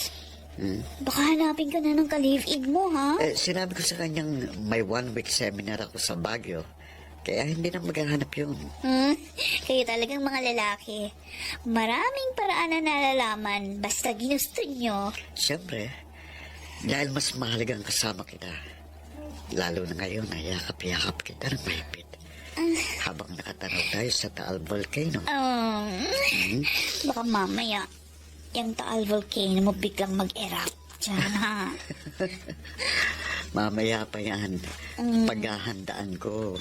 Baka hanapin ka na ng ka-live-in mo, ha? Sinabi ko sa kanyang may 1 week seminar ako sa Baguio. Kaya hindi na maghahanap yun. Kayo talagang mga lalaki. Maraming paraan na nalalaman basta ginusto nyo. Siyempre, dahil mas mahalagang kasama kita. Lalo na ngayon na yakap-yakap kita ng mahigpit. Habang nakatanaw tayo sa Taal Volcano. Baka mamaya, yung Taal Volcano mo biglang mag-erupt. Diyan, ha? Mamaya pa yan. Paghahandaan ko.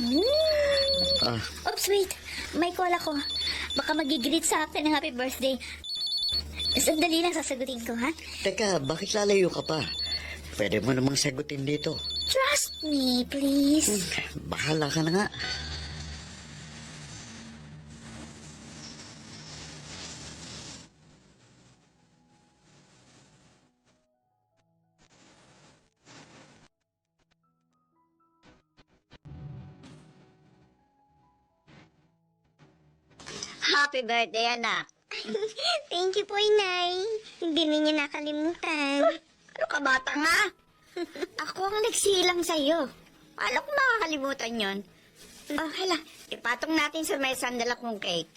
Oops, wait. May call ako. Baka magigreet sa akin ng happy birthday. Sandali lang sasagutin ko, ha? Teka, bakit lalayo ka pa? Pwede mo namang sagutin dito. Trust me, please. Bahala ka na nga. Happy birthday, anak. Thank you po, Inay. Hindi ninyo nakalimutan. Ano ka, bata nga? Ako ang nagsilang sa'yo. Paano ko makakalimutan yon? Oh, hala, ipatong natin sa mesa ang dala kong cake.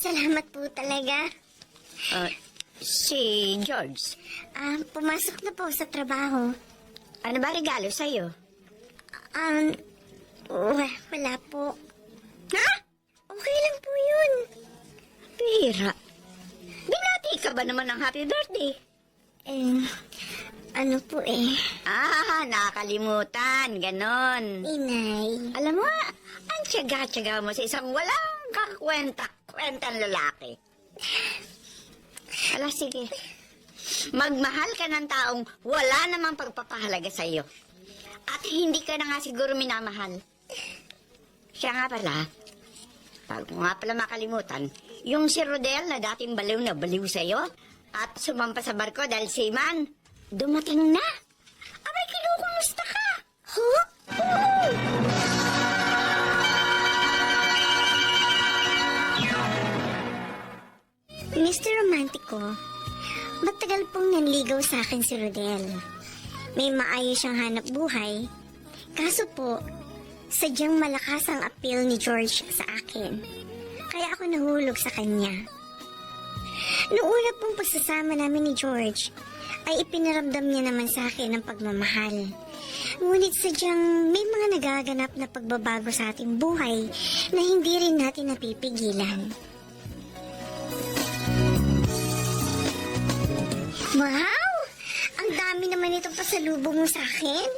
Salamat po talaga. Si George, Pumasok na po sa trabaho. ano ba regalo sa'yo? Wala po. Ha? Okay lang po yun. Pira. Binati ka ba naman ng happy birthday? Ano po Nakakalimutan. Ganon. Inay. Alam mo, ang tiyaga-tiyaga mo sa isang walang kakwenta-kwentang lalaki. Ala, sige. Magmahal ka ng taong wala namang pagpapahalaga sa iyo. At hindi ka na nga siguro minamahal. Siya nga pala, bago nga pala makalimutan, yung si Rodel na dating baliw na baliw sa iyo at sumampa sa barko dahil seaman, dumating na. Abay, kinukumusta ka? Huh? ko. Matagal pong nanligaw sa akin si Rodel. May maayos siyang hanap buhay. Kaso po, sadyang malakas ang appeal ni George sa akin. Kaya ako nahulog sa kanya. Noong una pong pagsasama namin ni George, ay ipinaramdam niya naman sa akin ang pagmamahal. Ngunit sadyang may mga nagaganap na pagbabago sa ating buhay na hindi rin natin napipigilan. Wow! Ang dami naman itong pasalubong mo sa akin.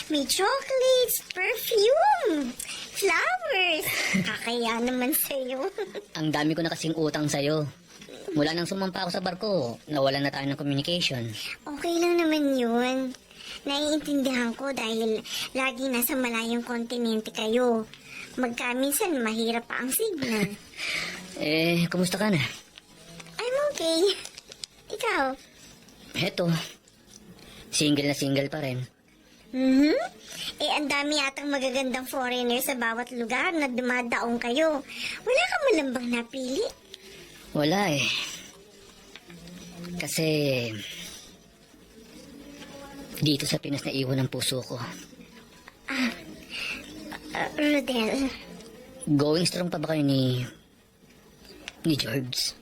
May chocolates, perfume, flowers. Kakaya naman sa'yo. Ang dami ko na kasing utang sa'yo. Mula nang sumampa ako sa barko, nawalan na tayo ng communication. Okay lang naman yun. Naiintindihan ko dahil lagi nasa malayong kontinente kayo. Magkaminsan mahirap pa ang signal. Kumusta ka na? I'm okay. Ikaw? Heto, single na single pa rin. Mhm. Ang dami yatang magagandang foreigner sa bawat lugar na dumadaong kayo. Wala ka malambang napili. Wala eh. Kasi dito sa Pinas na iwan ang puso ko. Rodel. Going strong pa ba kayo ni George?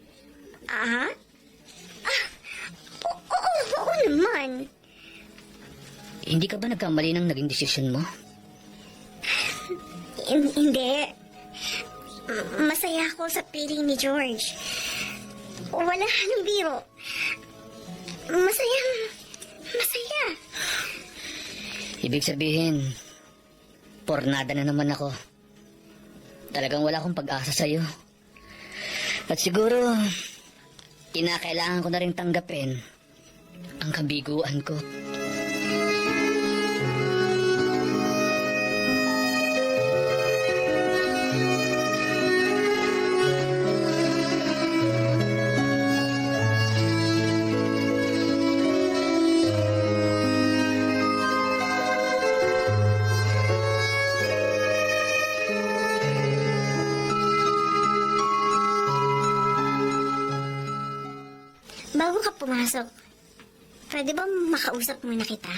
Oo naman. Hindi ka ba nagkamali ng naging desisyon mo? Hindi. Masaya ako sa piling ni George. Wala nang biro. Masaya. Ibig sabihin, pornada na naman ako. Talagang wala akong pag-asa sa'yo. At siguro, kinakailangan ko na rin tanggapin ang kabiguan ko. Bago ka pumasok, pwede ba makausap muna kita?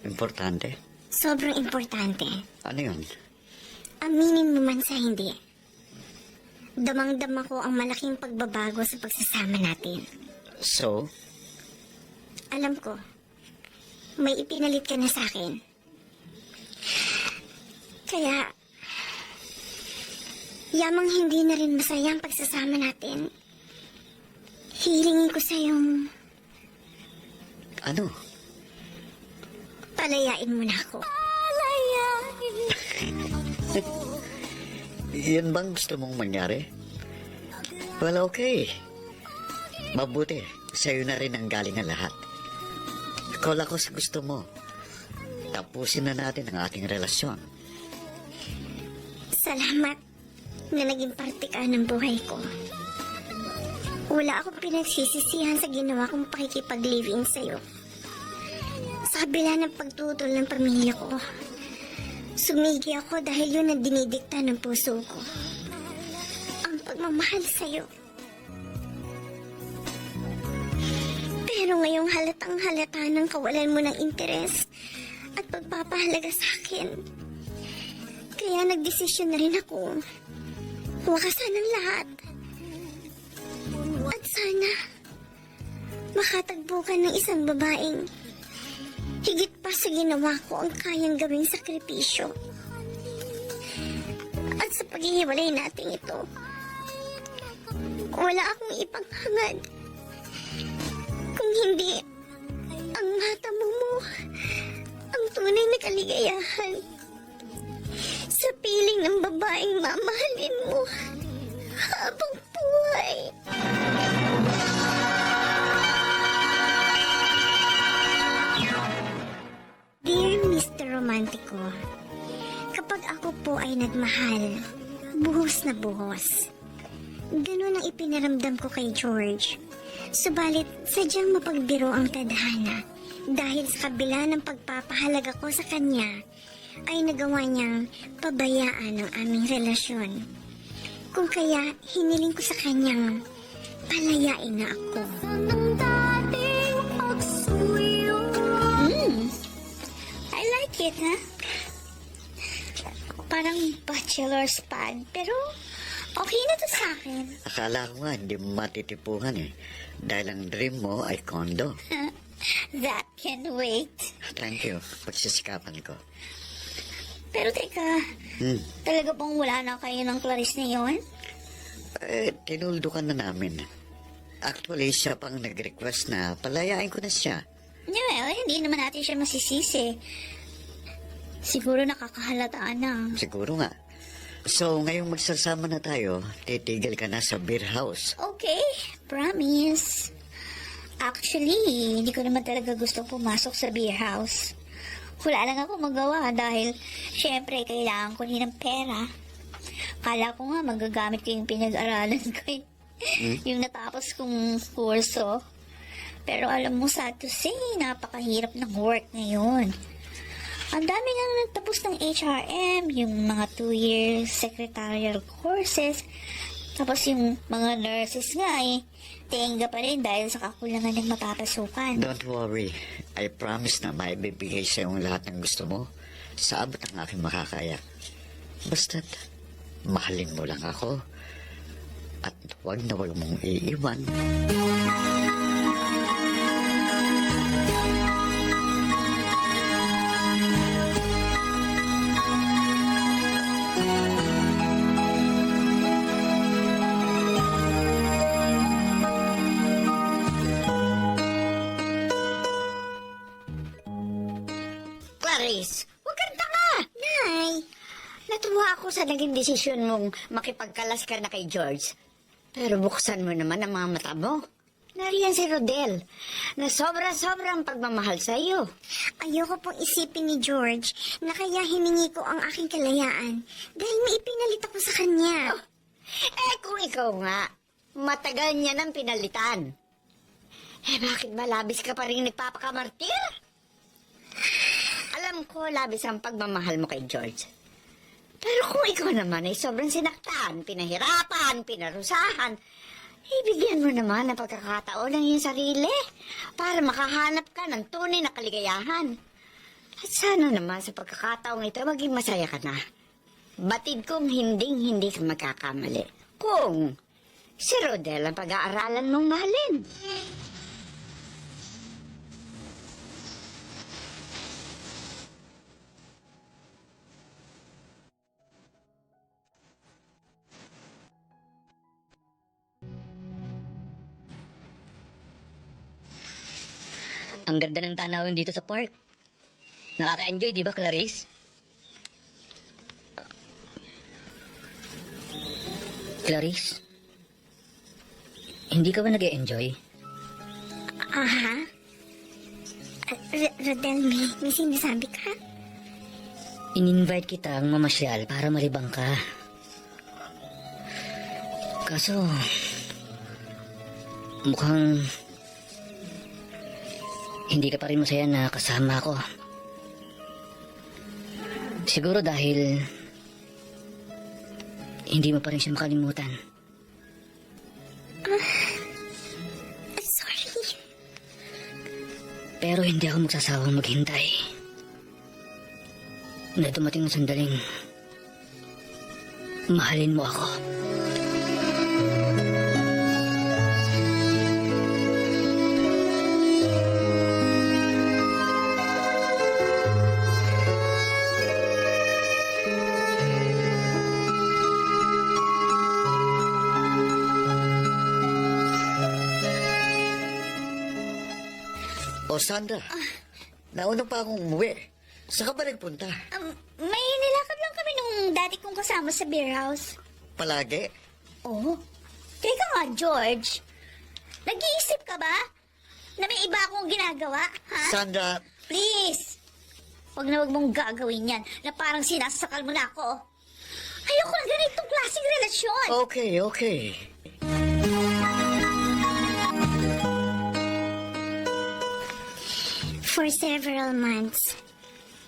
Importante. Sobrang importante. Ano yun? Aminin mo man sa hindi. Damang-dama ko ang malaking pagbabago sa pagsasama natin. So, Alam ko, may ipinalit ka na sa akin. Kaya, yamang hindi na rin masaya ang pagsasama natin. Hilingin ko sa yung ano? palayain mo na ako. Yan bang gusto mong mangyari? Well, okay. Mabuti. Sa'yo na rin ang galing ang lahat. Call ako sa gusto mo. Tapusin na natin ang ating relasyon. Salamat na naging parte ka ng buhay ko. Wala akong pinagsisisihan sa ginawa kong pakikipag-living sa'yo. Sa kabila ng pagtutol ng pamilya ko, sumigi ako dahil yun ang dinidikta ng puso ko. Ang pagmamahal sa'yo. Pero ngayong halatang halata ng kawalan mo ng interes at pagpapahalaga sa akin. Kaya nagdesisyon na rin ako. Wakasan ang lahat. At sana, makatagpo ka ng isang babaeng higit pa sa ginawa ko ang kayang gawing sakripisyo. At sa paghihiwalay natin ito, wala akong ipanghangad. Kung hindi, ang matamo mo, ang tunay na kaligayahan sa piling ng babaeng mamahalin mo habang buhay. Dear Mr. Romantico, kapag ako po ay nagmahal, buhos na buhos. Ganun ang ipinaramdam ko kay George. Subalit, sadyang mapagbiro ang tadhana dahil sa kabila ng pagpapahalaga ko sa kanya, ay nagawa niyang pabayaan ang aming relasyon. Kung kaya, hiniling ko sa kanyang palayain na ako. Nang dating pagsuyo. I like it, ha? Parang bachelor's pad, pero okay na to sa akin. Akala ko nga hindi mo matitipuhan eh. Dahil ang dream mo ay condo. That can wait. Thank you. Pagsisikapan ko. Pero teka, talaga bang wala na kayo ng Clarice na yun? Tinuldo ka na namin. Actually, siya pang nag-request na palayain ko na siya. Well, hindi naman natin siya masisisi. Siguro nakakahalataan na. Siguro nga. So, ngayong magsasama na tayo, titigil ka na sa beer house. Okay, promise. Actually, hindi ko naman talaga gusto pumasok sa beer house. Wala lang ako magawa dahil syempre kailangan ko rin ng pera. Kala ko nga magagamit ko yung pinag-aralan ko eh. Yung natapos kong kurso. Pero alam mo, sad to say, napakahirap ng work ngayon. Ang dami nang nagtapos ng HRM, yung mga 2-year secretarial courses. Tapos yung mga nurses nga eh, tenga pa rin dahil sa kakulangan ng mapapasukan. Don't worry. I promise na maibibigay sa yung lahat ng gusto mo sa abot ng aking makakaya. Basta't mahalin mo lang ako at huwag na huwag mong iiwan. Clarice, huwag kang tanga! Nay, Natuwa ako sa naging desisyon mong makipagkalas ka na kay George. Pero buksan mo naman ang mga mata mo. Nariyan si Rodel, na sobra-sobrang pagmamahal sa iyo. ayoko pong isipin ni George na kaya hiningi ko ang aking kalayaan dahil may ipinalit ako sa kanya. Kung ikaw nga, matagal niya nang pinalitan. Bakit ba labis ka pa rin nagpapakamartir? Alam ko, labis ang pagmamahal mo kay George. Pero kung ikaw naman ay sobrang sinaktan, pinahirapan, pinarusahan, ibigyan mo naman ng pagkakataon ng iyong sarili para makahanap ka ng tunay na kaligayahan. At sana naman sa pagkakataong ito, maging masaya ka na. Batid kong hindi ka magkakamali. Kung si Rodel ang pag-aaralan mong mahalin. Ang ganda ng tanawin dito sa park. Nakaka-enjoy, di ba, Clarice? Clarice? Hindi ka ba nag-e-enjoy? Aha? Rodel, may sinasabi ka? In-invite kitang mamasyal para malibang ka. Kaso, mukhang hindi ka pa rin masaya na kasama ako. Siguro dahil hindi mo pa rin siya makalimutan. Sorry. Pero hindi ako magsasawang maghintay na dumating ang sandaling mahalin mo ako. O Sandra, nauna pa akong umuwi. Saan ka ba nagpunta? May nilakad lang kami nung dati kong kasama sa beer house. Palagi? Oh, teka nga, George. Nag-iisip ka ba na may iba akong ginagawa, ha? Sandra, Please! Huwag na huwag mong gagawin yan na parang sinasakal mo na ako. Ayoko na ganitong klaseng relasyon. okay. For several months,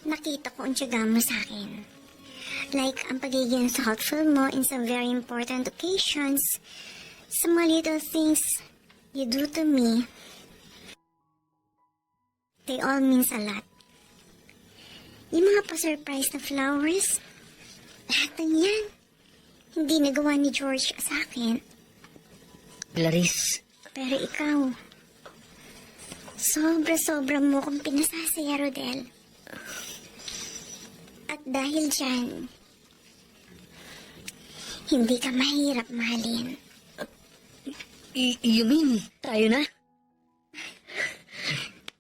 nakita ko ang tiyaga mo sa akin. Like, ang pagiging thoughtful mo in some very important occasions. Some little things you do to me, they all means a lot. Yung mga pa-surprise na flowers, lahat ng yan, hindi nagawa ni George sa akin. Clarice, Pero ikaw, sobra-sobra mo kong pinasasaya, Rodel. At dahil dyan, hindi ka mahirap mahalin. you mean, tayo na?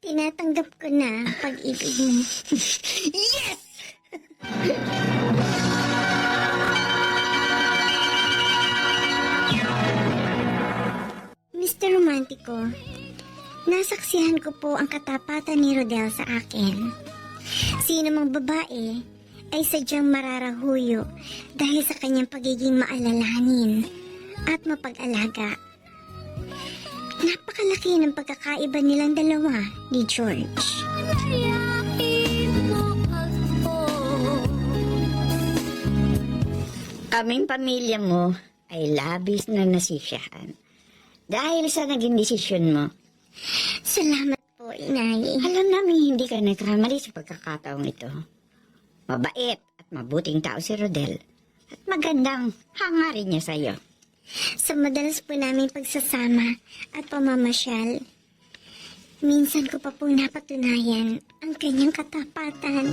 Tinatanggap ko na ang pag-ibig mo. Yes! Mr. Romantico, nasaksihan ko po ang katapatan ni Rodel sa akin. Sino mang babae ay sadyang mararahuyo dahil sa kanyang pagiging maalalahanin at mapag-alaga. Napakalaki ng pagkakaiba nilang dalawa ni George. Kaming pamilya mo ay labis na nasisiyahan. Dahil sa naging desisyon mo, Salamat po, Inay. alam namin hindi ka nagkamali sa pagkakataong ito. Mabait at mabuting tao si Rodel. At magandang hangarin niya sa'yo. Sa madalas po namin pagsasama at pamamasyal, minsan ko pa pong napatunayan ang kanyang katapatan.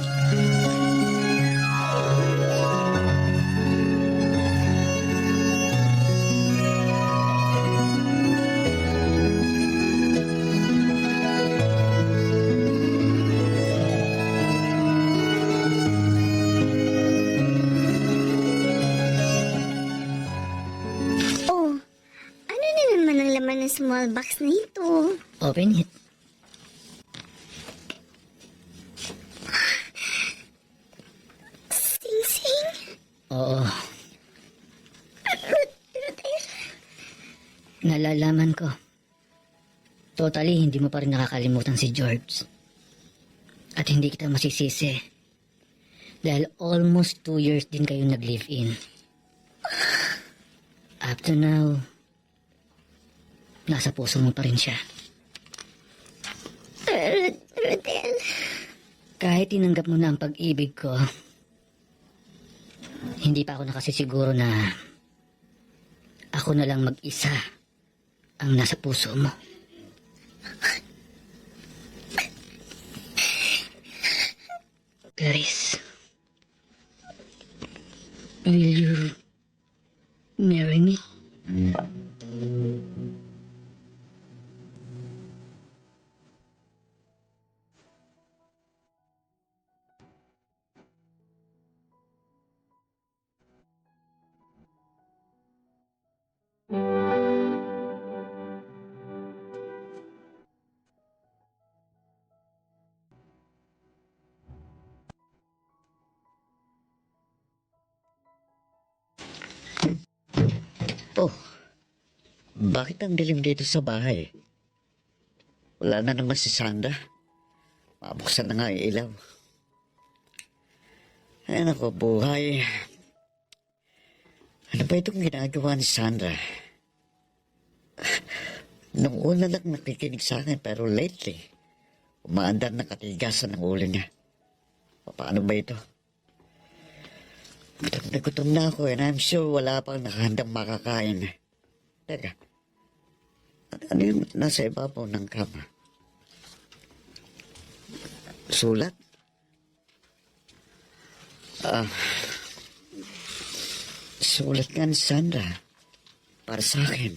Oh, ano na naman ang laman ng small box na ito? Open it. Sing-sing? Oo. Nalalaman ko. Totally, hindi mo pa rin nakakalimutan si George. At hindi kita masisisi. Dahil almost 2 years din kayong nag-live-in. Up to now, nasa puso mo pa rin siya. Rodel, Kahit tinanggap mo na ang pag-ibig ko, hindi pa ako nakasisiguro na ako na lang mag-isa ang nasa puso mo. Clarice, will you marry me? Oh, bakit ang dilim dito sa bahay? Wala na naman si Sandra. Mabuksan na nga yung ilaw. Ay nako, buhay. Ano ba itong ginagawa ni Sandra? Nung una lang nakikinig sa akin, pero lately, umaandar na katigasan ng ulo niya. Paano ba ito? Gutom na ako and I'm sure wala pang nakahandang makakain. Teka, ano yung nasa ibabaw ng kama? Sulat? Sulat nga ni Sandra. Para sa akin.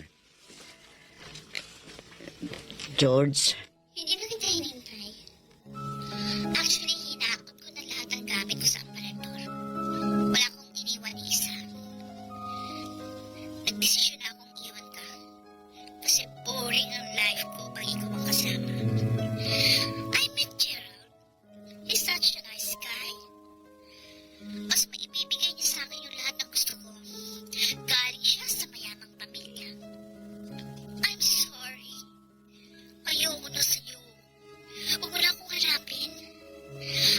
George, Hindi na kita hinintay. Actually, hinakot ko na lahat ng gamit ko sa aparador. Wala akong iniwan isa. Nagdesisyon na akong iwan ka. Kasi boring ang life ko pag ikaw ang kasama. I met Gerald. He's such a nice guy. Mas maibibigay niya sa akin yung lahat ng gusto ko. Galing siya sa mayamang pamilya. I'm sorry. Ayoko na sa'yo. Huwag mo na akong hanapin.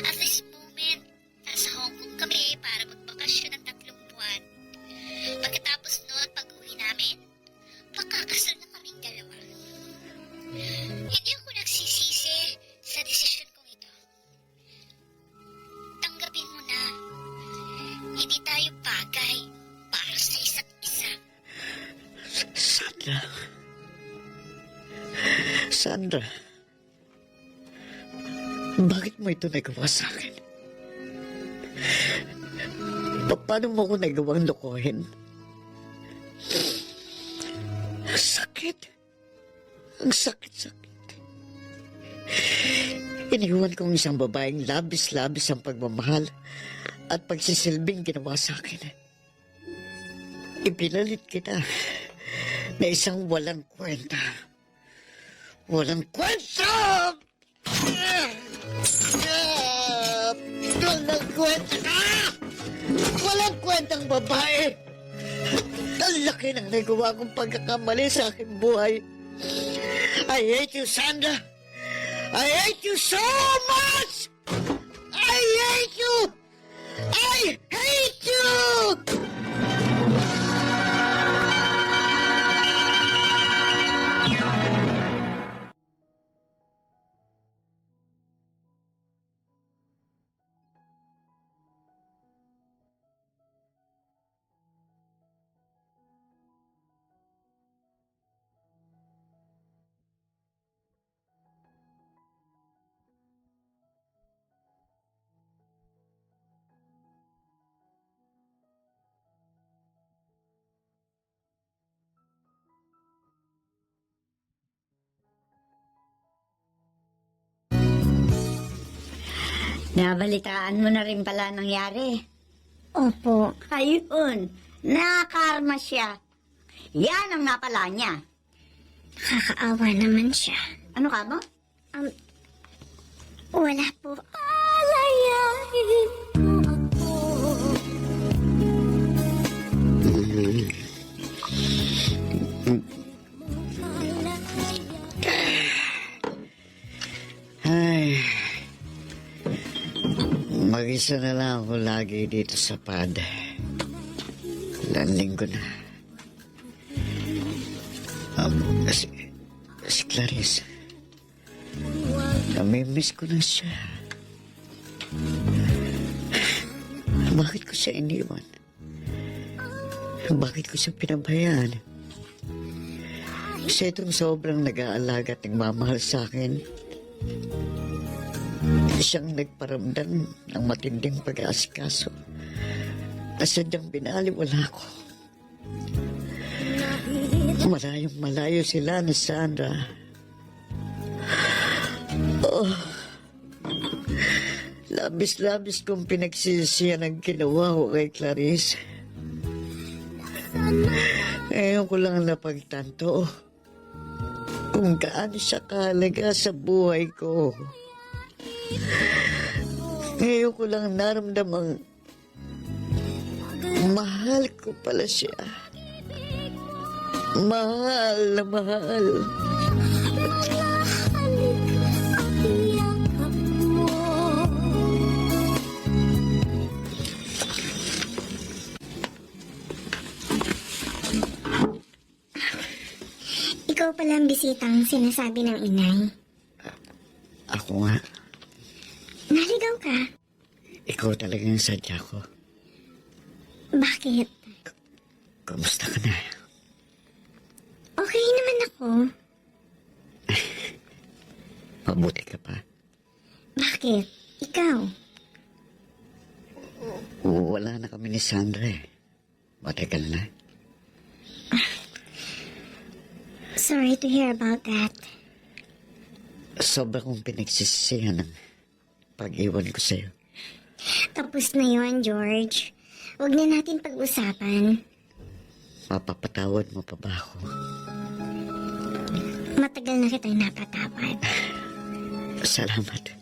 At this moment, nasa Hong Kong kami para magbakasyon ng 3 buwan. Pagkatapos noon, pag-uwi namin, Sandra. Sandra. Bakit mo ito nagawa sa akin? Paano mo ko nagawang lokohin? Ang sakit. Ang sakit-sakit. Iniwan kong isang babaeng labis-labis ang pagmamahal at pagsisilbing ginawa sa akin. Ipinalit kita na isang walang kwenta. Walang kwenta! Walang kwenta ka! Walang kwentang babae! Ang laki ng nagawa kong pagkakamali sa aking buhay. I hate you, Sandra! I hate you so much! I hate you! I hate you! Nabalitaan mo na rin pala nangyari. Opo. Ayun, nakarma siya. Yan ang napala niya. Nakakaawa naman siya. Ano ka mo? Wala po. Alayain mo ako. Ay, mag-isa na lang ako lagi dito sa pad. Ilang linggo na. Si Clarice. Namimiss ko na siya. Bakit ko siya iniwan? Bakit ko siya pinabayaan? Siya itong sobrang nag-aalaga at nagmamahal sa akin. Siyang nagparamdam ng matinding pag-aasikaso na sadyang binaliwala ko. Malayong malayo sila ni Sandra. Oh, labis-labis kong pinagsisiyan ang ginawa ko kay Clarice. Ngayon ko lang napagtanto kung gaano siya kahalaga sa buhay ko. Ngayon ko lang naramdamang mahal ko pala siya. Mahal na mahal. Ikaw pala ang bisitang sinasabi ng inay. Ako nga. Naligaw ka? Ikaw talaga yung sadya ko. Bakit? Kamusta ka na? Okay naman ako. Mabuti ka pa. Bakit? Ikaw? Wala na kami ni Sandra eh. Matagal na. Sorry to hear about that. Sobra kong pinagsisisihan ng pag-iwan ko sa'yo. Tapos na yon, George. Huwag na natin pag-usapan. Mapapatawad mo pa ba ako? Matagal na kita napatawad. Salamat.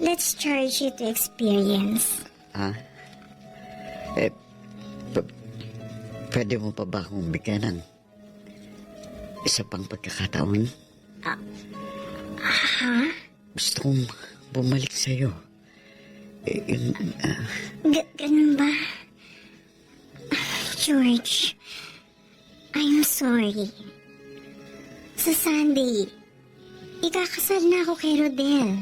Let's charge it to experience. Ha? Pwede mo pa ba akong bigyan ng isa pang pagkakataon? Ha? Gusto kong bumalik sa'yo. Ganun ba? George, I'm sorry. Sa Sunday, ikakasal na ako kay Rodel.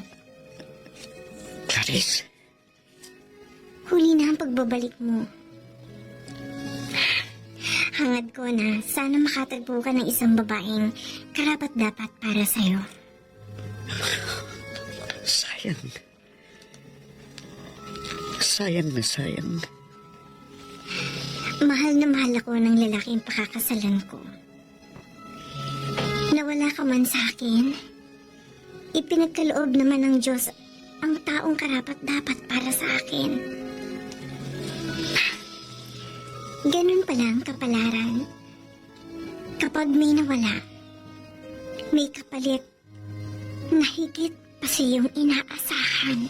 Clarice, Huli na ang pagbabalik mo. hangad ko na sana makatagpo ka ng isang babaeng karapat-dapat para sa'yo. Sayang. Sayang na sayang. Mahal na mahal ako ng lalaking pakakasalan ko. Nawala ka man sa akin, ipinagkaloob naman ng Diyos ang taong karapat-dapat para sa akin. Ganun pala ang kapalaran. Kapag may nawala, may kapalit na higit pa sa iyong inaasahan.